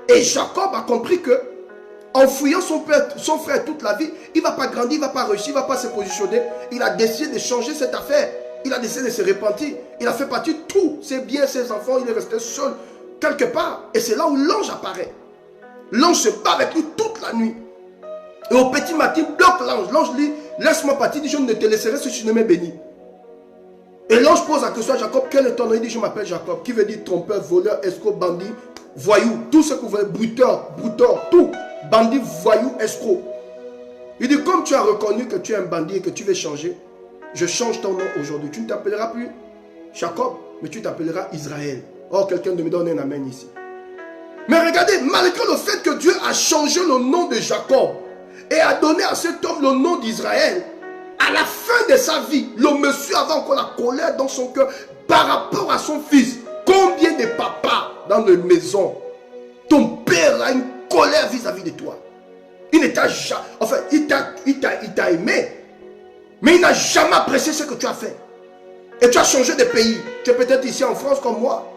Et Jacob a compris que en fouillant son frère toute la vie, il ne va pas grandir, il ne va pas réussir, il ne va pas se positionner. Il a décidé de changer cette affaire. Il a décidé de se repentir. Il a fait partie de tous ses biens, ses enfants. Il est resté seul quelque part. Et c'est là où l'ange apparaît. L'ange se bat avec lui toute la nuit. Et au petit matin, il bloque l'ange. L'ange dit, laisse-moi partir. Il dit, je ne te laisserai si tu ne m'es béni. Et l'ange pose la question à Jacob, quel est ton nom? Il dit, je m'appelle Jacob. Qui veut dire trompeur, voleur, escroc, bandit, voyou. Tout ce que vous voulez, brouteur, tout. Bandit, voyou, escroc. Il dit, comme tu as reconnu que tu es un bandit et que tu veux changer, je change ton nom aujourd'hui. Tu ne t'appelleras plus Jacob, mais tu t'appelleras Israël. Oh, quelqu'un de me donne un amen ici. Mais regardez, malgré le fait que Dieu a changé le nom de Jacob et a donné à cet homme le nom d'Israël, à la fin de sa vie, le monsieur avait encore la colère dans son cœur par rapport à son fils. Combien de papas dans les maisons, ton père a une colère vis-à-vis de toi. Il ne t'a jamais, enfin, il t'a aimé, mais il n'a jamais apprécié ce que tu as fait. Et tu as changé de pays. Tu es peut-être ici en France comme moi.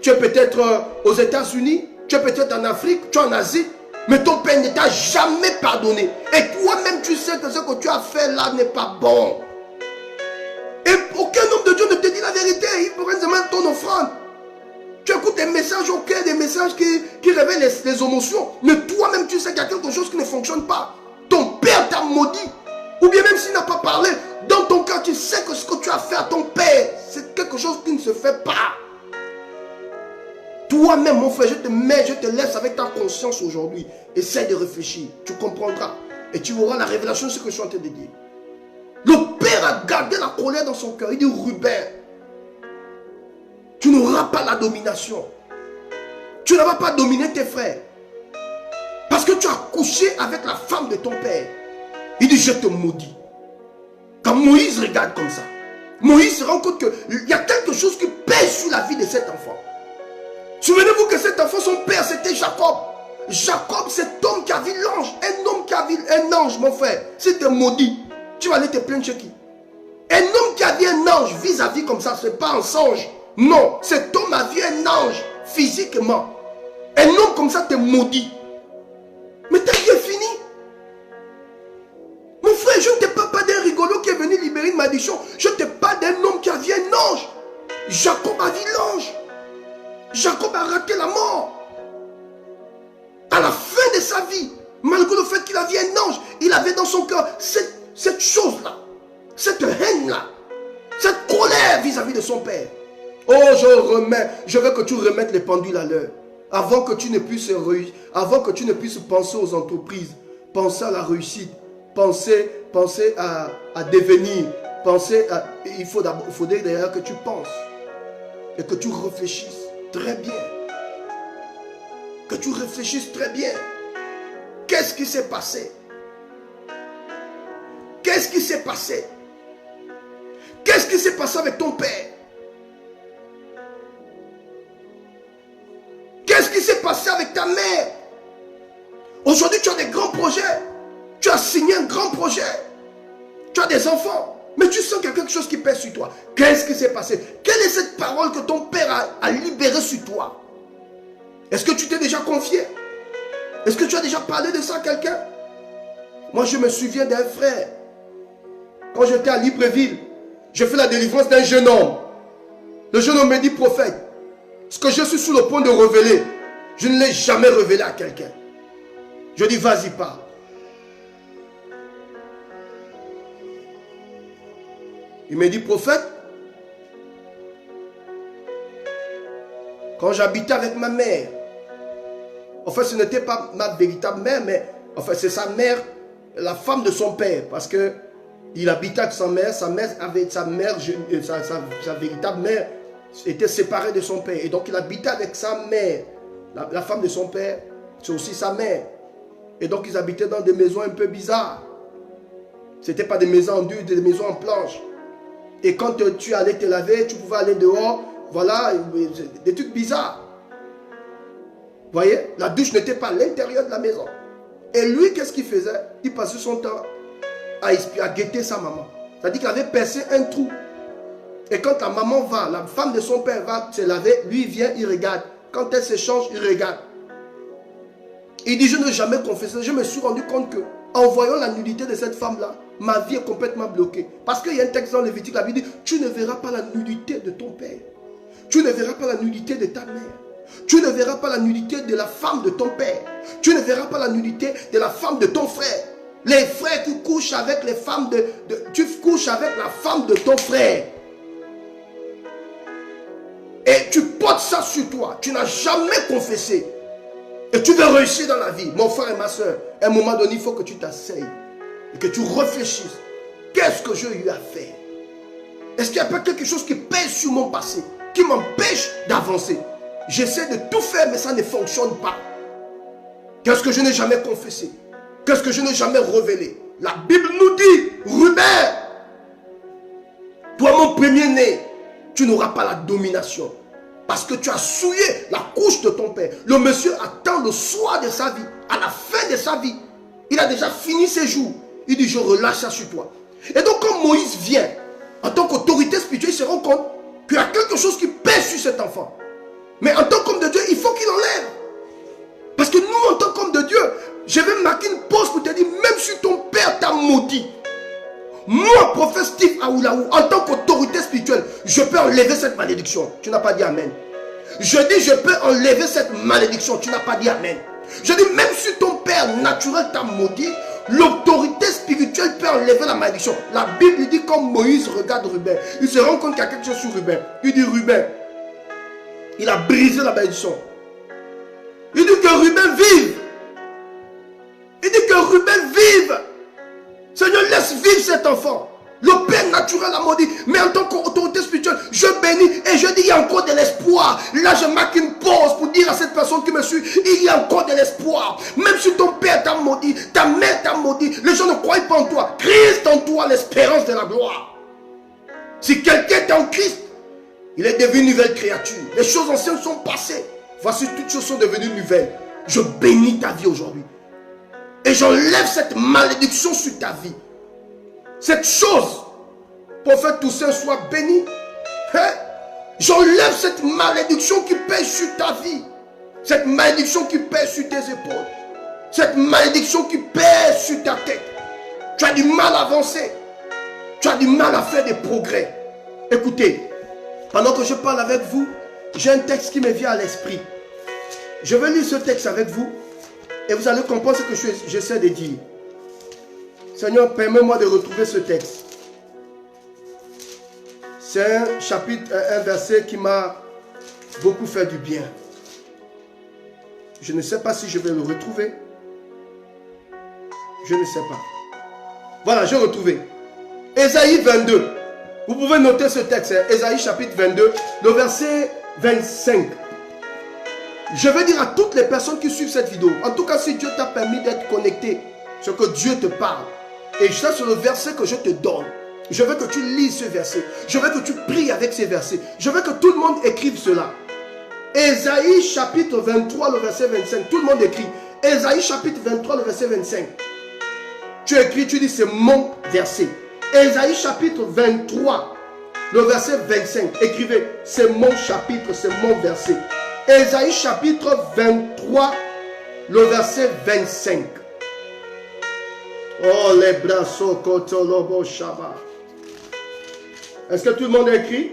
Tu es peut-être aux États-Unis. Tu es peut-être en Afrique. Tu es en Asie. Mais ton père ne t'a jamais pardonné. Et toi-même, tu sais que ce que tu as fait là n'est pas bon. Et aucun homme de Dieu ne te dit la vérité. Il pourrait demander ton offrande. Tu écoutes des messages, ok, des messages qui révèlent les émotions. Mais toi-même, tu sais qu'il y a quelque chose qui ne fonctionne pas. Ton père t'a maudit. Ou bien même s'il n'a pas parlé, dans ton cœur, tu sais que ce que tu as fait à ton père, c'est quelque chose qui ne se fait pas. Toi-même, mon frère, je te laisse avec ta conscience aujourd'hui. Essaie de réfléchir, tu comprendras. Et tu auras la révélation de ce que je suis en train de dire. Le père a gardé la colère dans son cœur. Il dit, Ruben, tu n'auras pas la domination. Tu ne vas pas dominer tes frères. Parce que tu as couché avec la femme de ton père. Il dit, je te maudis. Quand Moïse regarde comme ça, Moïse se rend compte qu'il y a quelque chose qui pèse sur la vie de cet enfant. Souvenez-vous que cet enfant, son père, c'était Jacob. Jacob, cet homme qui a vu l'ange, un homme qui a vu un ange, mon frère, si tu es maudit, tu vas aller te plaindre chez qui? Un homme qui a vu un ange vis-à-vis comme ça, ce n'est pas un songe. Non, cet homme a vu un ange physiquement. Un homme comme ça, tu es maudit. Mais ta vie est finie. Mon frère, je ne te parle pas d'un rigolo qui est venu libérer une malédiction. Je te parle d'un homme qui a vu un ange. Jacob a vu l'ange. Jacob a raté la mort. À la fin de sa vie, malgré le fait qu'il a vu un ange, il avait dans son cœur cette chose-là, cette haine-là, cette colère vis-à-vis de son père. Oh, je veux que tu remettes les pendules à l'heure. Avant que tu ne puisses penser aux entreprises, penser à la réussite, penser à devenir, il faudrait d'ailleurs que tu penses et que tu réfléchisses très bien. Que tu réfléchisses très bien. Qu'est-ce qui s'est passé? Qu'est-ce qui s'est passé? Qu'est-ce qui s'est passé avec ton père? Qu'est-ce qui s'est passé avec ta mère? Aujourd'hui, tu as des grands projets. Tu as signé un grand projet. Tu as des enfants. Mais tu sens qu'il y a quelque chose qui pèse sur toi. Qu'est-ce qui s'est passé? Quelle est cette parole que ton père a libérée sur toi? Est-ce que tu t'es déjà confié? Est-ce que tu as déjà parlé de ça à quelqu'un? Moi, je me souviens d'un frère. Quand j'étais à Libreville, j'ai fait la délivrance d'un jeune homme. Le jeune homme me dit, prophète, ce que je suis sur le point de révéler, je ne l'ai jamais révélé à quelqu'un. Je dis, vas-y, parle. Il me dit, prophète, quand j'habitais avec ma mère, en fait, ce n'était pas ma véritable mère, mais en fait, c'est sa mère, la femme de son père, parce que il habitait avec sa mère avec sa véritable mère était séparée de son père, et donc il habitait avec sa mère, la femme de son père, c'est aussi sa mère, et donc ils habitaient dans des maisons un peu bizarres. C'était pas des maisons en dur, des maisons en planche. Et quand tu allais te laver, tu pouvais aller dehors, voilà, des trucs bizarres. Vous voyez, la douche n'était pas à l'intérieur de la maison. Et lui, qu'est-ce qu'il faisait? Il passait son temps à guetter sa maman. C'est-à-dire qu'il avait percé un trou. Et quand la maman va, la femme de son père va se laver, lui il vient, il regarde. Quand elle se change, il regarde. Il dit, je n'ai jamais confessé. Je me suis rendu compte que, en voyant la nudité de cette femme-là, ma vie est complètement bloquée. Parce qu'il y a un texte dans Lévitique, la Bible dit, tu ne verras pas la nudité de ton père. Tu ne verras pas la nudité de ta mère. Tu ne verras pas la nudité de la femme de ton père. Tu ne verras pas la nudité de la femme de ton frère. Les frères qui couchent avec les femmes tu couches avec la femme de ton frère. Et tu portes ça sur toi. Tu n'as jamais confessé. Et tu veux réussir dans la vie. Mon frère et ma soeur, à un moment donné, il faut que tu t'asseyes. Et que tu réfléchisses. Qu'est-ce que j'ai eu à faire? Est-ce qu'il n'y a pas quelque chose qui pèse sur mon passé, qui m'empêche d'avancer? J'essaie de tout faire, mais ça ne fonctionne pas. Qu'est-ce que je n'ai jamais confessé? Qu'est-ce que je n'ai jamais révélé? La Bible nous dit, Ruben, toi mon premier-né, tu n'auras pas la domination. Parce que tu as souillé la couche de ton père. Le monsieur attend le soir de sa vie, à la fin de sa vie. Il a déjà fini ses jours. Il dit, je relâche ça sur toi. Et donc quand Moïse vient, en tant qu'autorité spirituelle, il se rend compte qu'il y a quelque chose qui pèse sur cet enfant. Mais en tant qu'homme de Dieu, il faut qu'il enlève. Parce que nous, en tant qu'homme de Dieu, je vais marquer une pause pour te dire, même si ton père t'a maudit, moi, prophète Steve Aoulaou, en tant qu'autorité spirituelle, je peux enlever cette malédiction. Tu n'as pas dit amen. Je dis, je peux enlever cette malédiction. Tu n'as pas dit amen. Je dis, même si ton père naturel t'a maudit, l'autorité spirituelle peut enlever la malédiction. La Bible dit, comme Moïse regarde Ruben, il se rend compte qu'il y a quelque chose sur Ruben. Il dit, Ruben, il a brisé la malédiction. Il dit que Ruben vive. Il dit que Ruben vive. Seigneur, laisse vivre cet enfant. Le père naturel a maudit. Mais en tant qu'autorité spirituelle, je bénis et je dis, il y a encore de l'espoir. Là, je marque une pause pour dire à cette personne qui me suit, il y a encore de l'espoir. Même si ton père t'a maudit, ta mère t'a maudit, les gens ne croient pas en toi. Christ en toi, l'espérance de la gloire. Si quelqu'un est en Christ, il est devenu une nouvelle créature. Les choses anciennes sont passées. Voici, toutes choses sont devenues nouvelles. je bénis ta vie aujourd'hui. Et j'enlève cette malédiction sur ta vie. Cette chose, prophète Toussaint, soit béni. Hein? J'enlève cette malédiction qui pèse sur ta vie. Cette malédiction qui pèse sur tes épaules. Cette malédiction qui pèse sur ta tête. Tu as du mal à avancer. Tu as du mal à faire des progrès. Écoutez, pendant que je parle avec vous, j'ai un texte qui me vient à l'esprit. Je vais lire ce texte avec vous et vous allez comprendre ce que j'essaie de dire. Seigneur, permets-moi de retrouver ce texte. C'est un chapitre, un verset qui m'a beaucoup fait du bien. Je ne sais pas si je vais le retrouver. Je ne sais pas. Voilà, j'ai retrouvé. Ésaïe 22. Vous pouvez noter ce texte. Ésaïe chapitre 22, le verset 25. Je veux dire à toutes les personnes qui suivent cette vidéo, en tout cas si Dieu t'a permis d'être connecté, ce que Dieu te parle, et ça c'est le verset que je te donne. Je veux que tu lises ce verset. Je veux que tu pries avec ces versets. Je veux que tout le monde écrive cela. Ésaïe chapitre 23, le verset 25. Tout le monde écrit. Ésaïe chapitre 23, le verset 25. Tu écris, tu dis c'est mon verset. Ésaïe chapitre 23, le verset 25. Écrivez, c'est mon chapitre, c'est mon verset. Ésaïe chapitre 23, le verset 25. Oh, les bras kotolobo shaba. Est-ce que tout le monde a écrit?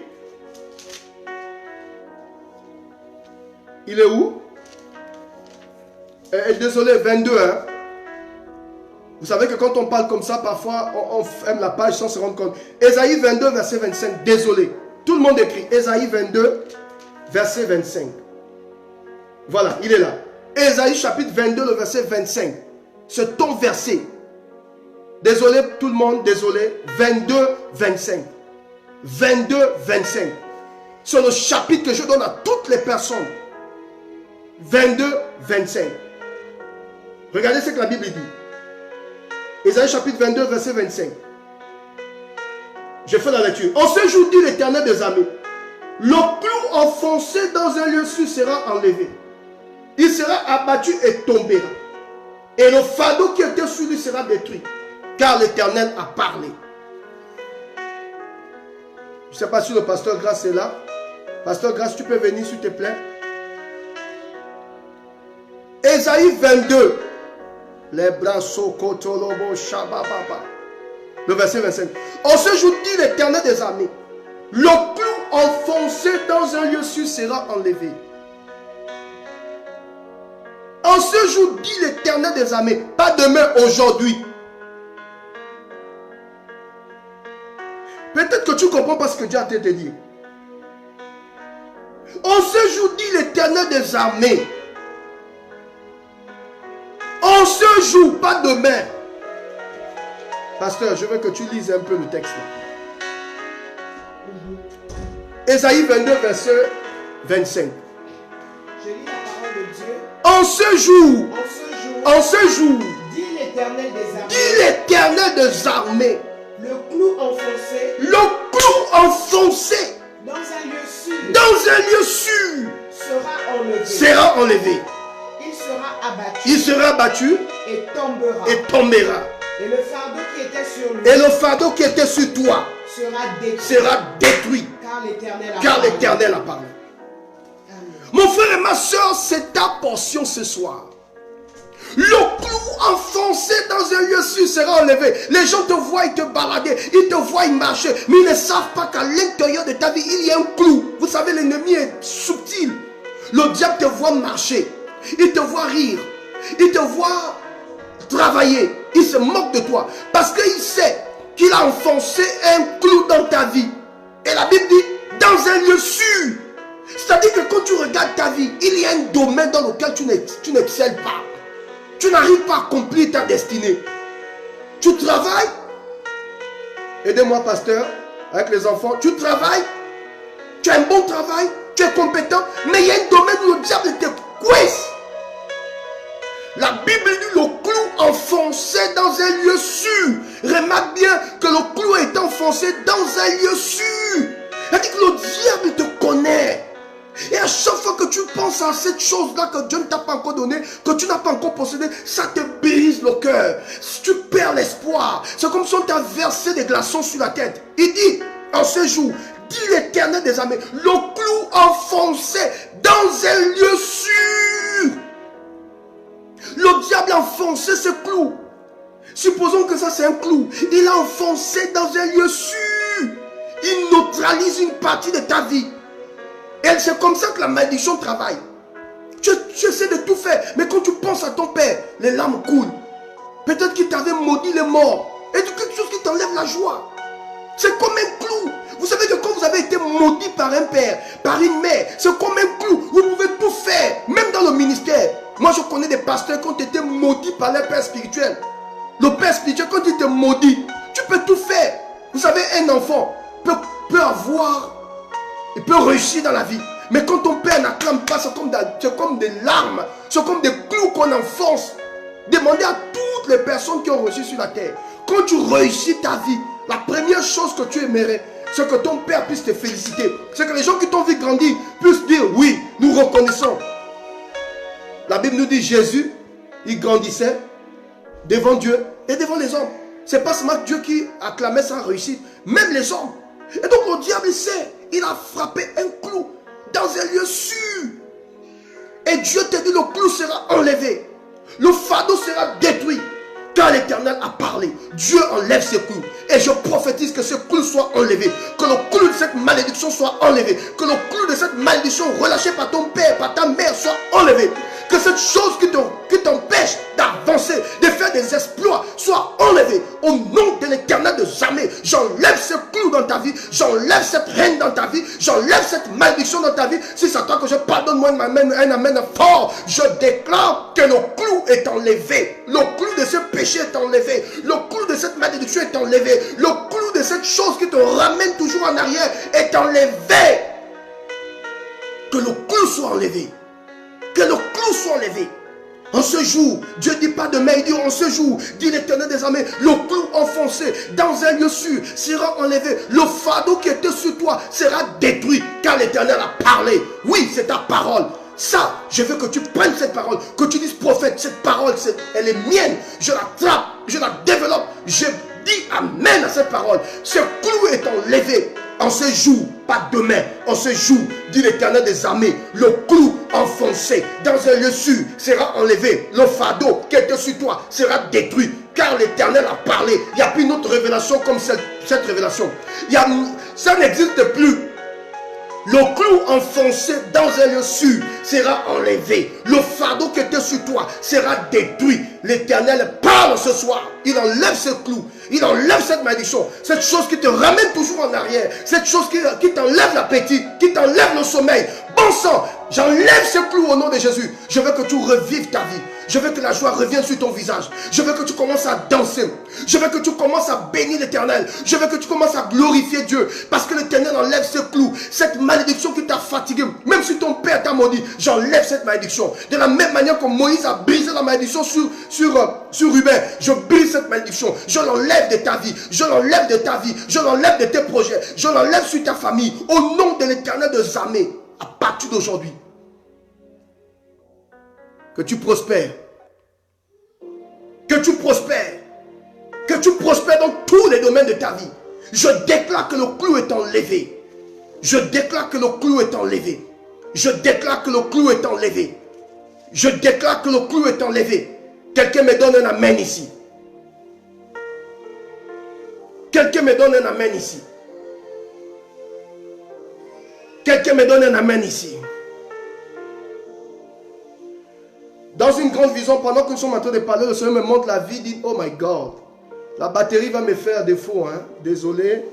Il est où? Désolé, 22. Hein? Vous savez que quand on parle comme ça, parfois on ferme la page sans se rendre compte. Ésaïe 22, verset 25. Désolé. Tout le monde écrit. Ésaïe 22, verset 25. Voilà, il est là. Ésaïe chapitre 22, le verset 25. C'est ton verset. Désolé tout le monde, désolé. 22, 25. 22, 25. C'est le chapitre que je donne à toutes les personnes. 22, 25. Regardez ce que la Bible dit. Ésaïe chapitre 22, verset 25. Je fais la lecture. En ce jour dit l'Éternel des armées, le clou enfoncé dans un lieu sûr sera enlevé. Il sera abattu et tombera. Et le fardeau qui était sur lui sera détruit. Car l'Éternel a parlé. Je ne sais pas si le pasteur Grâce est là. Pasteur Grâce, tu peux venir s'il te plaît. Ésaïe 22. Les bras sokotolobo shabababa. Le verset 25. En ce jour dit l'Éternel des armées, le clou enfoncé dans un lieu sûr sera enlevé. En ce jour dit l'Éternel des armées, pas demain, aujourd'hui. Peut-être que tu comprends pas ce que Dieu a te dit. En ce jour dit l'Éternel des armées. En ce jour, pas demain. Pasteur, je veux que tu lises un peu le texte là. Ésaïe 22, verset 25. Je lis la parole de Dieu. En ce jour, En ce jour, dit l'Éternel des armées. dit l'Éternel des armées. Le clou enfoncé. Le clou enfoncé Dans un lieu sûr. dans un lieu sûr Sera enlevé. sera enlevé. Il sera abattu. Il sera abattu Et tombera. et tombera. Et le fardeau qui était sur lui. Et le fardeau qui était sur toi Sera détruit. sera détruit. Car l'Éternel a Car parlé. l'Éternel a parlé. Amen. Mon frère et ma soeur, c'est ta portion ce soir. Le clou enfoncé dans un lieu sûr sera enlevé. Les gens te voient, ils te balader, ils te voient marcher, mais ils ne savent pas qu'à l'intérieur de ta vie, il y a un clou. Vous savez, l'ennemi est subtil. Le diable te voit marcher, il te voit rire, il te voit travailler, il se moque de toi parce qu'il sait qu'il a enfoncé un clou dans ta vie. Et la Bible dit, dans un lieu sûr. C'est-à-dire que quand tu regardes ta vie, il y a un domaine dans lequel tu n'excelles pas. Tu n'arrives pas à accomplir ta destinée. Tu travailles. Aidez-moi, pasteur, avec les enfants. Tu travailles. Tu as un bon travail. Tu es compétent. Mais il y a un domaine où le diable te coince. La Bible dit le clou enfoncé dans un lieu sûr. Remarque bien que le clou est enfoncé dans un lieu sûr. C'est-à-dire que le diable te connaît. Et à chaque fois que tu penses à cette chose-là que Dieu ne t'a pas encore donnée, que tu n'as pas encore possédée, ça te brise le cœur. Tu perds l'espoir. C'est comme si on t'a versé des glaçons sur la tête. Il dit, en ce jour, dit l'Éternel des armées, le clou enfoncé dans un lieu sûr. Le diable a enfoncé ce clou. Supposons que ça c'est un clou. Il a enfoncé dans un lieu sûr. Il neutralise une partie de ta vie. Et c'est comme ça que la malédiction travaille. Tu essaies de tout faire. Mais quand tu penses à ton père, les larmes coulent. Peut-être qu'il t'avait maudit, il est mort. Et c'est quelque chose qui t'enlève la joie. C'est comme un clou. Vous savez que quand vous avez été maudit par un père, par une mère, c'est comme un clou. Vous pouvez tout faire. Même dans le ministère. Moi je connais des pasteurs qui ont été maudits par leur père spirituel. Le père spirituel, quand il te maudit, tu peux tout faire. Vous savez, un enfant peut avoir, il peut réussir dans la vie. Mais quand ton père n'acclame pas, c'est comme des larmes, c'est comme des clous qu'on enfonce. Demandez à toutes les personnes qui ont reçu sur la terre. Quand tu réussis ta vie, la première chose que tu aimerais, c'est que ton père puisse te féliciter. C'est que les gens qui t'ont vu grandir puissent dire, oui, nous reconnaissons. La Bible nous dit, Jésus, il grandissait devant Dieu et devant les hommes. C'est pas seulement Dieu qui acclamait sa réussite, même les hommes. Et donc le diable sait, il a frappé un clou dans un lieu sûr. Et Dieu te dit, le clou sera enlevé. Le fardeau sera détruit. Car l'Éternel a parlé. Dieu enlève ce clou. Et je prophétise que ce clou soit enlevé. Que le clou de cette malédiction soit enlevé. Que le clou de cette malédiction relâchée par ton père, par ta mère soit enlevé. Que cette chose qui t'empêche d'avancer, de faire des exploits, soit enlevée. Au nom de l'Éternel des armées, j'enlève ce clou dans ta vie. J'enlève cette haine dans ta vie. J'enlève cette malédiction dans ta vie. Si c'est à toi que je pardonne, moi un amen fort. Je déclare que le clou est enlevé. Le clou de ce péché est enlevé. Le clou de cette malédiction est enlevé. Le clou de cette chose qui te ramène toujours en arrière est enlevé. Que le clou soit enlevé. Que le clou soit enlevé. En ce jour, Dieu ne dit pas demain, il dit en ce jour, dit l'Éternel des armées, le clou enfoncé dans un lieu sûr sera enlevé. Le fardeau qui était sur toi sera détruit, car l'Éternel a parlé. Oui, c'est ta parole. Ça, je veux que tu prennes cette parole, que tu dises prophète, cette parole, elle est mienne. Je la trappe, je la développe, je dis amen à cette parole. Ce clou est enlevé. En ce jour, pas demain, en ce jour, dit l'Éternel des armées, le clou enfoncé dans un lieu sûr sera enlevé. Le fardeau qui était sur toi sera détruit, car l'Éternel a parlé. Il n'y a plus une autre révélation comme cette révélation. Ça n'existe plus. Le clou enfoncé dans un lieu sûr sera enlevé. Le fardeau qui était sur toi sera détruit. L'Éternel parle ce soir. Il enlève ce clou. Il enlève cette malédiction. Cette chose qui te ramène toujours en arrière. Cette chose qui t'enlève l'appétit. Qui t'enlève le sommeil. Bon sang, j'enlève ce clou au nom de Jésus. Je veux que tu revives ta vie. Je veux que la joie revienne sur ton visage. Je veux que tu commences à danser. Je veux que tu commences à bénir l'Éternel. Je veux que tu commences à glorifier Dieu. Parce que l'Éternel enlève ce clou. Cette malédiction qui t'a fatigué. Même si ton père t'a maudit, j'enlève cette malédiction. De la même manière que Moïse a brisé la malédiction sur Ruben. Je brise cette malédiction. Je l'enlève de ta vie. Je l'enlève de ta vie. Je l'enlève de tes projets. Je l'enlève sur ta famille. Au nom de l'Éternel des armées. À partir d'aujourd'hui. Que tu prospères. Que tu prospères. Que tu prospères dans tous les domaines de ta vie. Je déclare que le clou est enlevé. Je déclare que le clou est enlevé. Je déclare que le clou est enlevé. Je déclare que le clou est enlevé. Quelqu'un me donne un amen ici. Quelqu'un me donne un amen ici. Quelqu'un me donne un amen ici. Dans une grande vision, pendant que nous sommes en train de parler, le Seigneur me montre la vie, dit, oh my God, la batterie va me faire défaut, hein? Désolé,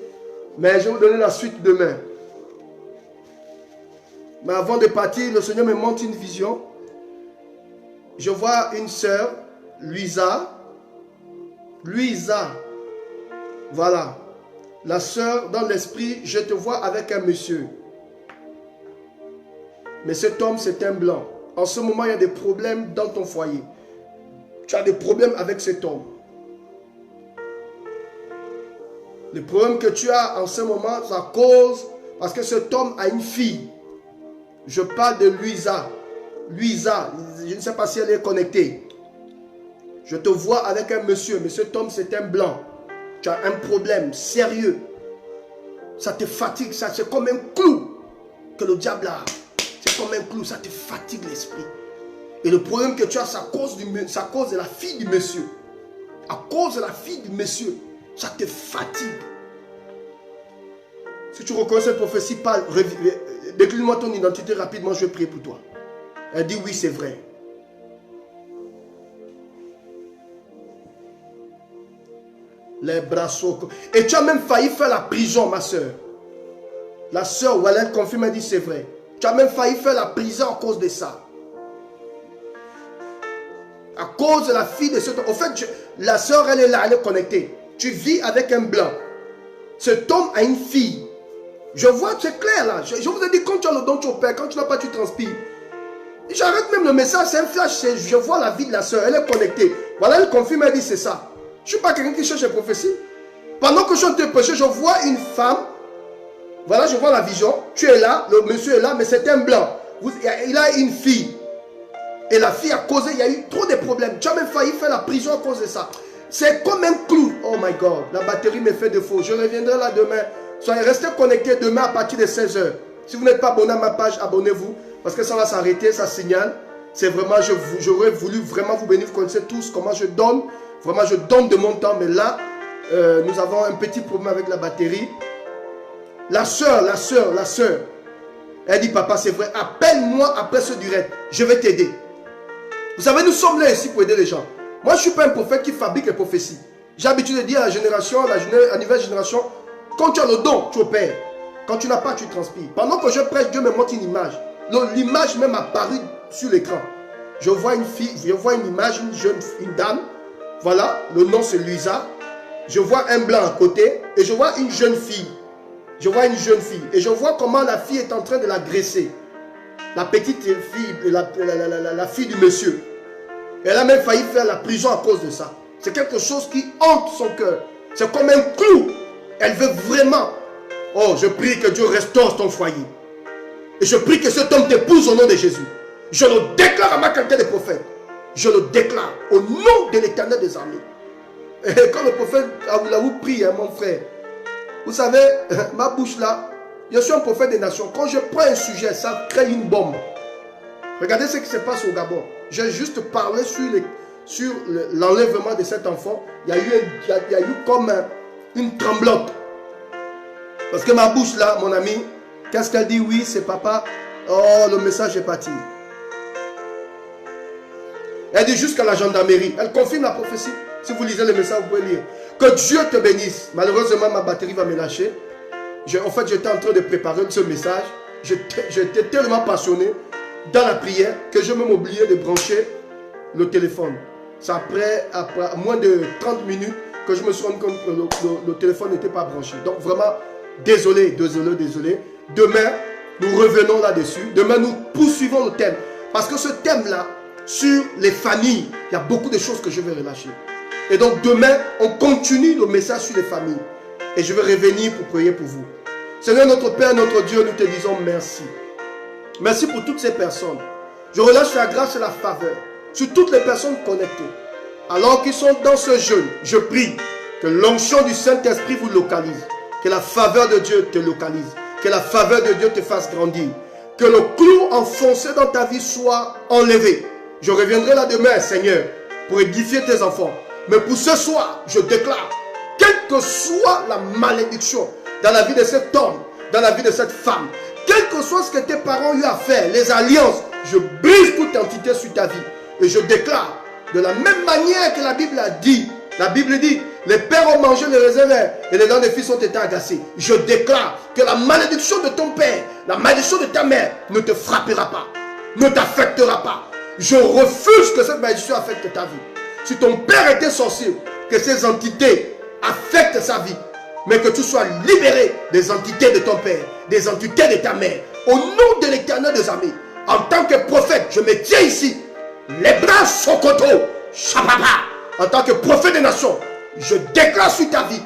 mais je vais vous donner la suite demain. Mais avant de partir, le Seigneur me montre une vision. Je vois une sœur, Luisa, voilà, la sœur dans l'esprit, je te vois avec un monsieur. Mais cet homme, c'est un blanc. En ce moment, il y a des problèmes dans ton foyer. Tu as des problèmes avec cet homme. Le problème que tu as en ce moment, ça cause parce que cet homme a une fille. Je parle de Luisa. Luisa, je ne sais pas si elle est connectée. Je te vois avec un monsieur. Monsieur Tom, c'est un blanc. Tu as un problème sérieux. Ça te fatigue. C'est comme un clou que le diable a. C'est comme un clou. Ça te fatigue l'esprit. Et le problème que tu as, c'est à cause de la fille du monsieur. À cause de la fille du monsieur. Ça te fatigue. Si tu reconnais cette prophétie, parle. Décline-moi ton identité rapidement. Je vais prier pour toi. Elle dit oui, c'est vrai. Les bras sauts. Et tu as même failli faire la prison, ma soeur. La soeur, elle confirme, elle dit c'est vrai. Tu as même failli faire la prison à cause de ça. À cause de la fille de cet homme. En fait, la soeur, elle est là, elle est connectée. Tu vis avec un blanc. Cet homme a une fille. Je vois, c'est clair là. Je vous ai dit, quand tu as le don, tu opères. Quand tu n'as pas, tu transpires. J'arrête même le message, c'est un flash. Je vois la vie de la soeur, elle est connectée. Voilà, elle confirme, elle dit c'est ça. Je ne suis pas quelqu'un qui cherche les prophéties. Pendant que je suis en train de prêcher, je vois une femme. Voilà, je vois la vision. Tu es là, le monsieur est là, mais c'est un blanc. Il a une fille. Et la fille a causé, il y a eu trop de problèmes. Tu as même failli faire la prison à cause de ça. C'est comme un clou. Oh my God, la batterie me fait défaut. Je reviendrai là demain. Soyez restés connectés demain à partir de 16h. Si vous n'êtes pas abonné à ma page, abonnez-vous. Parce que ça va s'arrêter, ça signale. C'est vraiment, j'aurais voulu vraiment vous bénir. Vous connaissez tous comment je donne. Vraiment, je donne de mon temps. Mais là, nous avons un petit problème avec la batterie. La soeur. Elle dit, papa, c'est vrai. Appelle-moi après ce direct. Je vais t'aider. Vous savez, nous sommes là ici pour aider les gens. Moi, je ne suis pas un prophète qui fabrique les prophéties. J'ai l'habitude de dire à la génération, à la nouvelle génération, quand tu as le don, tu opères. Quand tu n'as pas, tu transpires. Pendant que je prêche, Dieu me montre une image. L'image même apparue sur l'écran. Je vois une fille, je vois une image, une dame. Voilà, le nom c'est Luisa. Je vois un blanc à côté et je vois une jeune fille. Je vois une jeune fille et je vois comment la fille est en train de l'agresser. La petite fille, la fille du monsieur. Elle a même failli faire la prison à cause de ça. C'est quelque chose qui hante son cœur. C'est comme un clou. Elle veut vraiment. Oh, je prie que Dieu restaure ton foyer. Et je prie que cet homme t'épouse au nom de Jésus. Je le déclare à ma qualité de prophète. Je le déclare au nom de l'Éternel des armées. Et quand le prophète vous prie, mon frère, vous savez, ma bouche là, je suis un prophète des nations. Quand je prends un sujet, ça crée une bombe. Regardez ce qui se passe au Gabon. J'ai juste parlé sur l'enlèvement de cet enfant. Il y a eu comme une tremblote. Parce que ma bouche là, mon ami, qu'est-ce qu'elle dit? Oui, c'est papa. Oh, le message est parti. Elle dit jusqu'à la gendarmerie. Elle confirme la prophétie. Si vous lisez le message, vous pouvez lire. Que Dieu te bénisse. Malheureusement, ma batterie va me lâcher. En fait, j'étais en train de préparer ce message. J'étais tellement passionné dans la prière que je me oublié de brancher le téléphone. C'est après moins de 30 minutes que je me suis rendu compte que le téléphone n'était pas branché. Donc vraiment, désolé. Demain, nous revenons là-dessus. Demain, nous poursuivons le thème. Parce que ce thème-là, sur les familles, il y a beaucoup de choses que je vais relâcher. Et donc demain, on continue le message sur les familles. Et je vais revenir pour prier pour vous. Seigneur notre Père, notre Dieu, nous te disons merci. Merci pour toutes ces personnes. Je relâche la grâce et la faveur sur toutes les personnes connectées. Alors qu'ils sont dans ce jeûne, je prie que l'onction du Saint-Esprit vous localise. Que la faveur de Dieu te localise. Que la faveur de Dieu te fasse grandir. Que le clou enfoncé dans ta vie soit enlevé. Je reviendrai là demain, Seigneur, pour édifier tes enfants. Mais pour ce soir, je déclare, quelle que soit la malédiction dans la vie de cet homme, dans la vie de cette femme, quel que soit ce que tes parents ont eu à faire, les alliances, je brise toute entité sur ta vie. Et je déclare, de la même manière que la Bible a dit, la Bible dit, les pères ont mangé les raisins verts et les dents des fils ont été agacées. Je déclare que la malédiction de ton père, la malédiction de ta mère ne te frappera pas, ne t'affectera pas. Je refuse que cette malédiction affecte ta vie. Si ton père était sorcier, que ces entités affectent sa vie, mais que tu sois libéré des entités de ton père, des entités de ta mère, au nom de l'Éternel des armées. En tant que prophète, je me tiens ici, les bras Sokoto, Shababa. En tant que prophète des nations, je déclare sur ta vie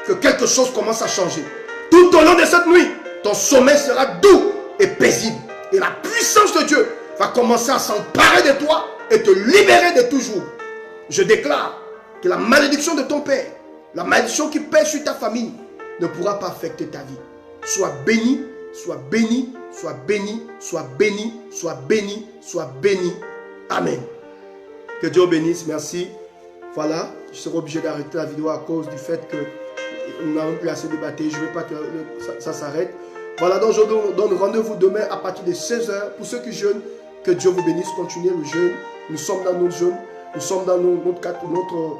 que quelque chose commence à changer. Tout au long de cette nuit, ton sommeil sera doux et paisible. Et la puissance de Dieu va commencer à s'emparer de toi et te libérer de toujours. Je déclare que la malédiction de ton père, la malédiction qui pèse sur ta famille, ne pourra pas affecter ta vie. Sois béni, sois béni, sois béni, sois béni, sois béni, sois béni. Amen. Que Dieu bénisse, merci. Voilà, je serai obligé d'arrêter la vidéo à cause du fait que nous n'avons plus assez débattu. Je ne veux pas que ça s'arrête. Voilà, donc je vous donne rendez-vous demain à partir de 16h. Pour ceux qui jeûnent, que Dieu vous bénisse. Continuez le jeûne. Nous sommes dans notre jeûne. Nous sommes dans notre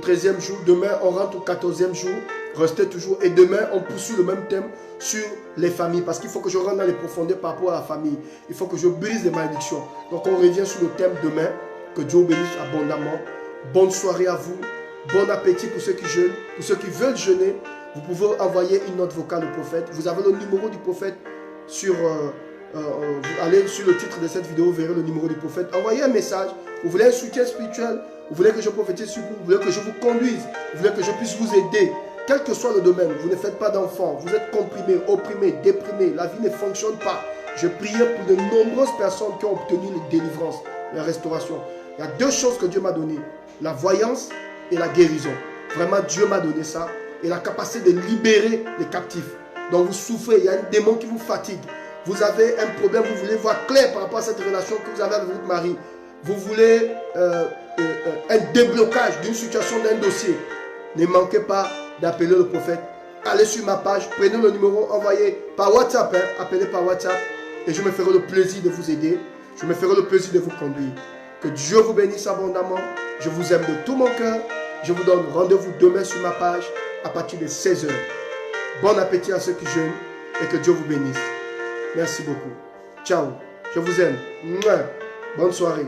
13e jour. Demain, on rentre au 14e jour. Restez toujours. Et demain, on poursuit le même thème sur les familles. Parce qu'il faut que je rentre dans les profondeurs par rapport à la famille. Il faut que je brise les malédictions. Donc, on revient sur le thème demain. Que Dieu vous bénisse abondamment. Bonne soirée à vous. Bon appétit pour ceux qui jeûnent. Pour ceux qui veulent jeûner, vous pouvez envoyer une note vocale au prophète. Vous avez le numéro du prophète sur... vous allez sur le titre de cette vidéo, vous verrez le numéro du prophète. Envoyez un message. Vous voulez un soutien spirituel. Vous voulez que je prophétise sur vous. Vous voulez que je vous conduise. Vous voulez que je puisse vous aider. Quel que soit le domaine, vous ne faites pas d'enfants. Vous êtes comprimé, opprimé, déprimé. La vie ne fonctionne pas. Je priais pour de nombreuses personnes qui ont obtenu la délivrance, la restauration. Il y a deux choses que Dieu m'a données. La voyance et la guérison. Vraiment, Dieu m'a donné ça. Et la capacité de libérer les captifs. Donc vous souffrez, il y a un démon qui vous fatigue. Vous avez un problème, vous voulez voir clair par rapport à cette relation que vous avez avec votre mari. Vous voulez un déblocage d'une situation, d'un dossier. Ne manquez pas d'appeler le prophète. Allez sur ma page, prenez le numéro, envoyez par WhatsApp, appelez par WhatsApp. Et je me ferai le plaisir de vous aider. Je me ferai le plaisir de vous conduire. Que Dieu vous bénisse abondamment. Je vous aime de tout mon cœur. Je vous donne rendez-vous demain sur ma page à partir de 16h. Bon appétit à ceux qui jeûnent et que Dieu vous bénisse. Merci beaucoup. Ciao. Je vous aime. Bonne soirée.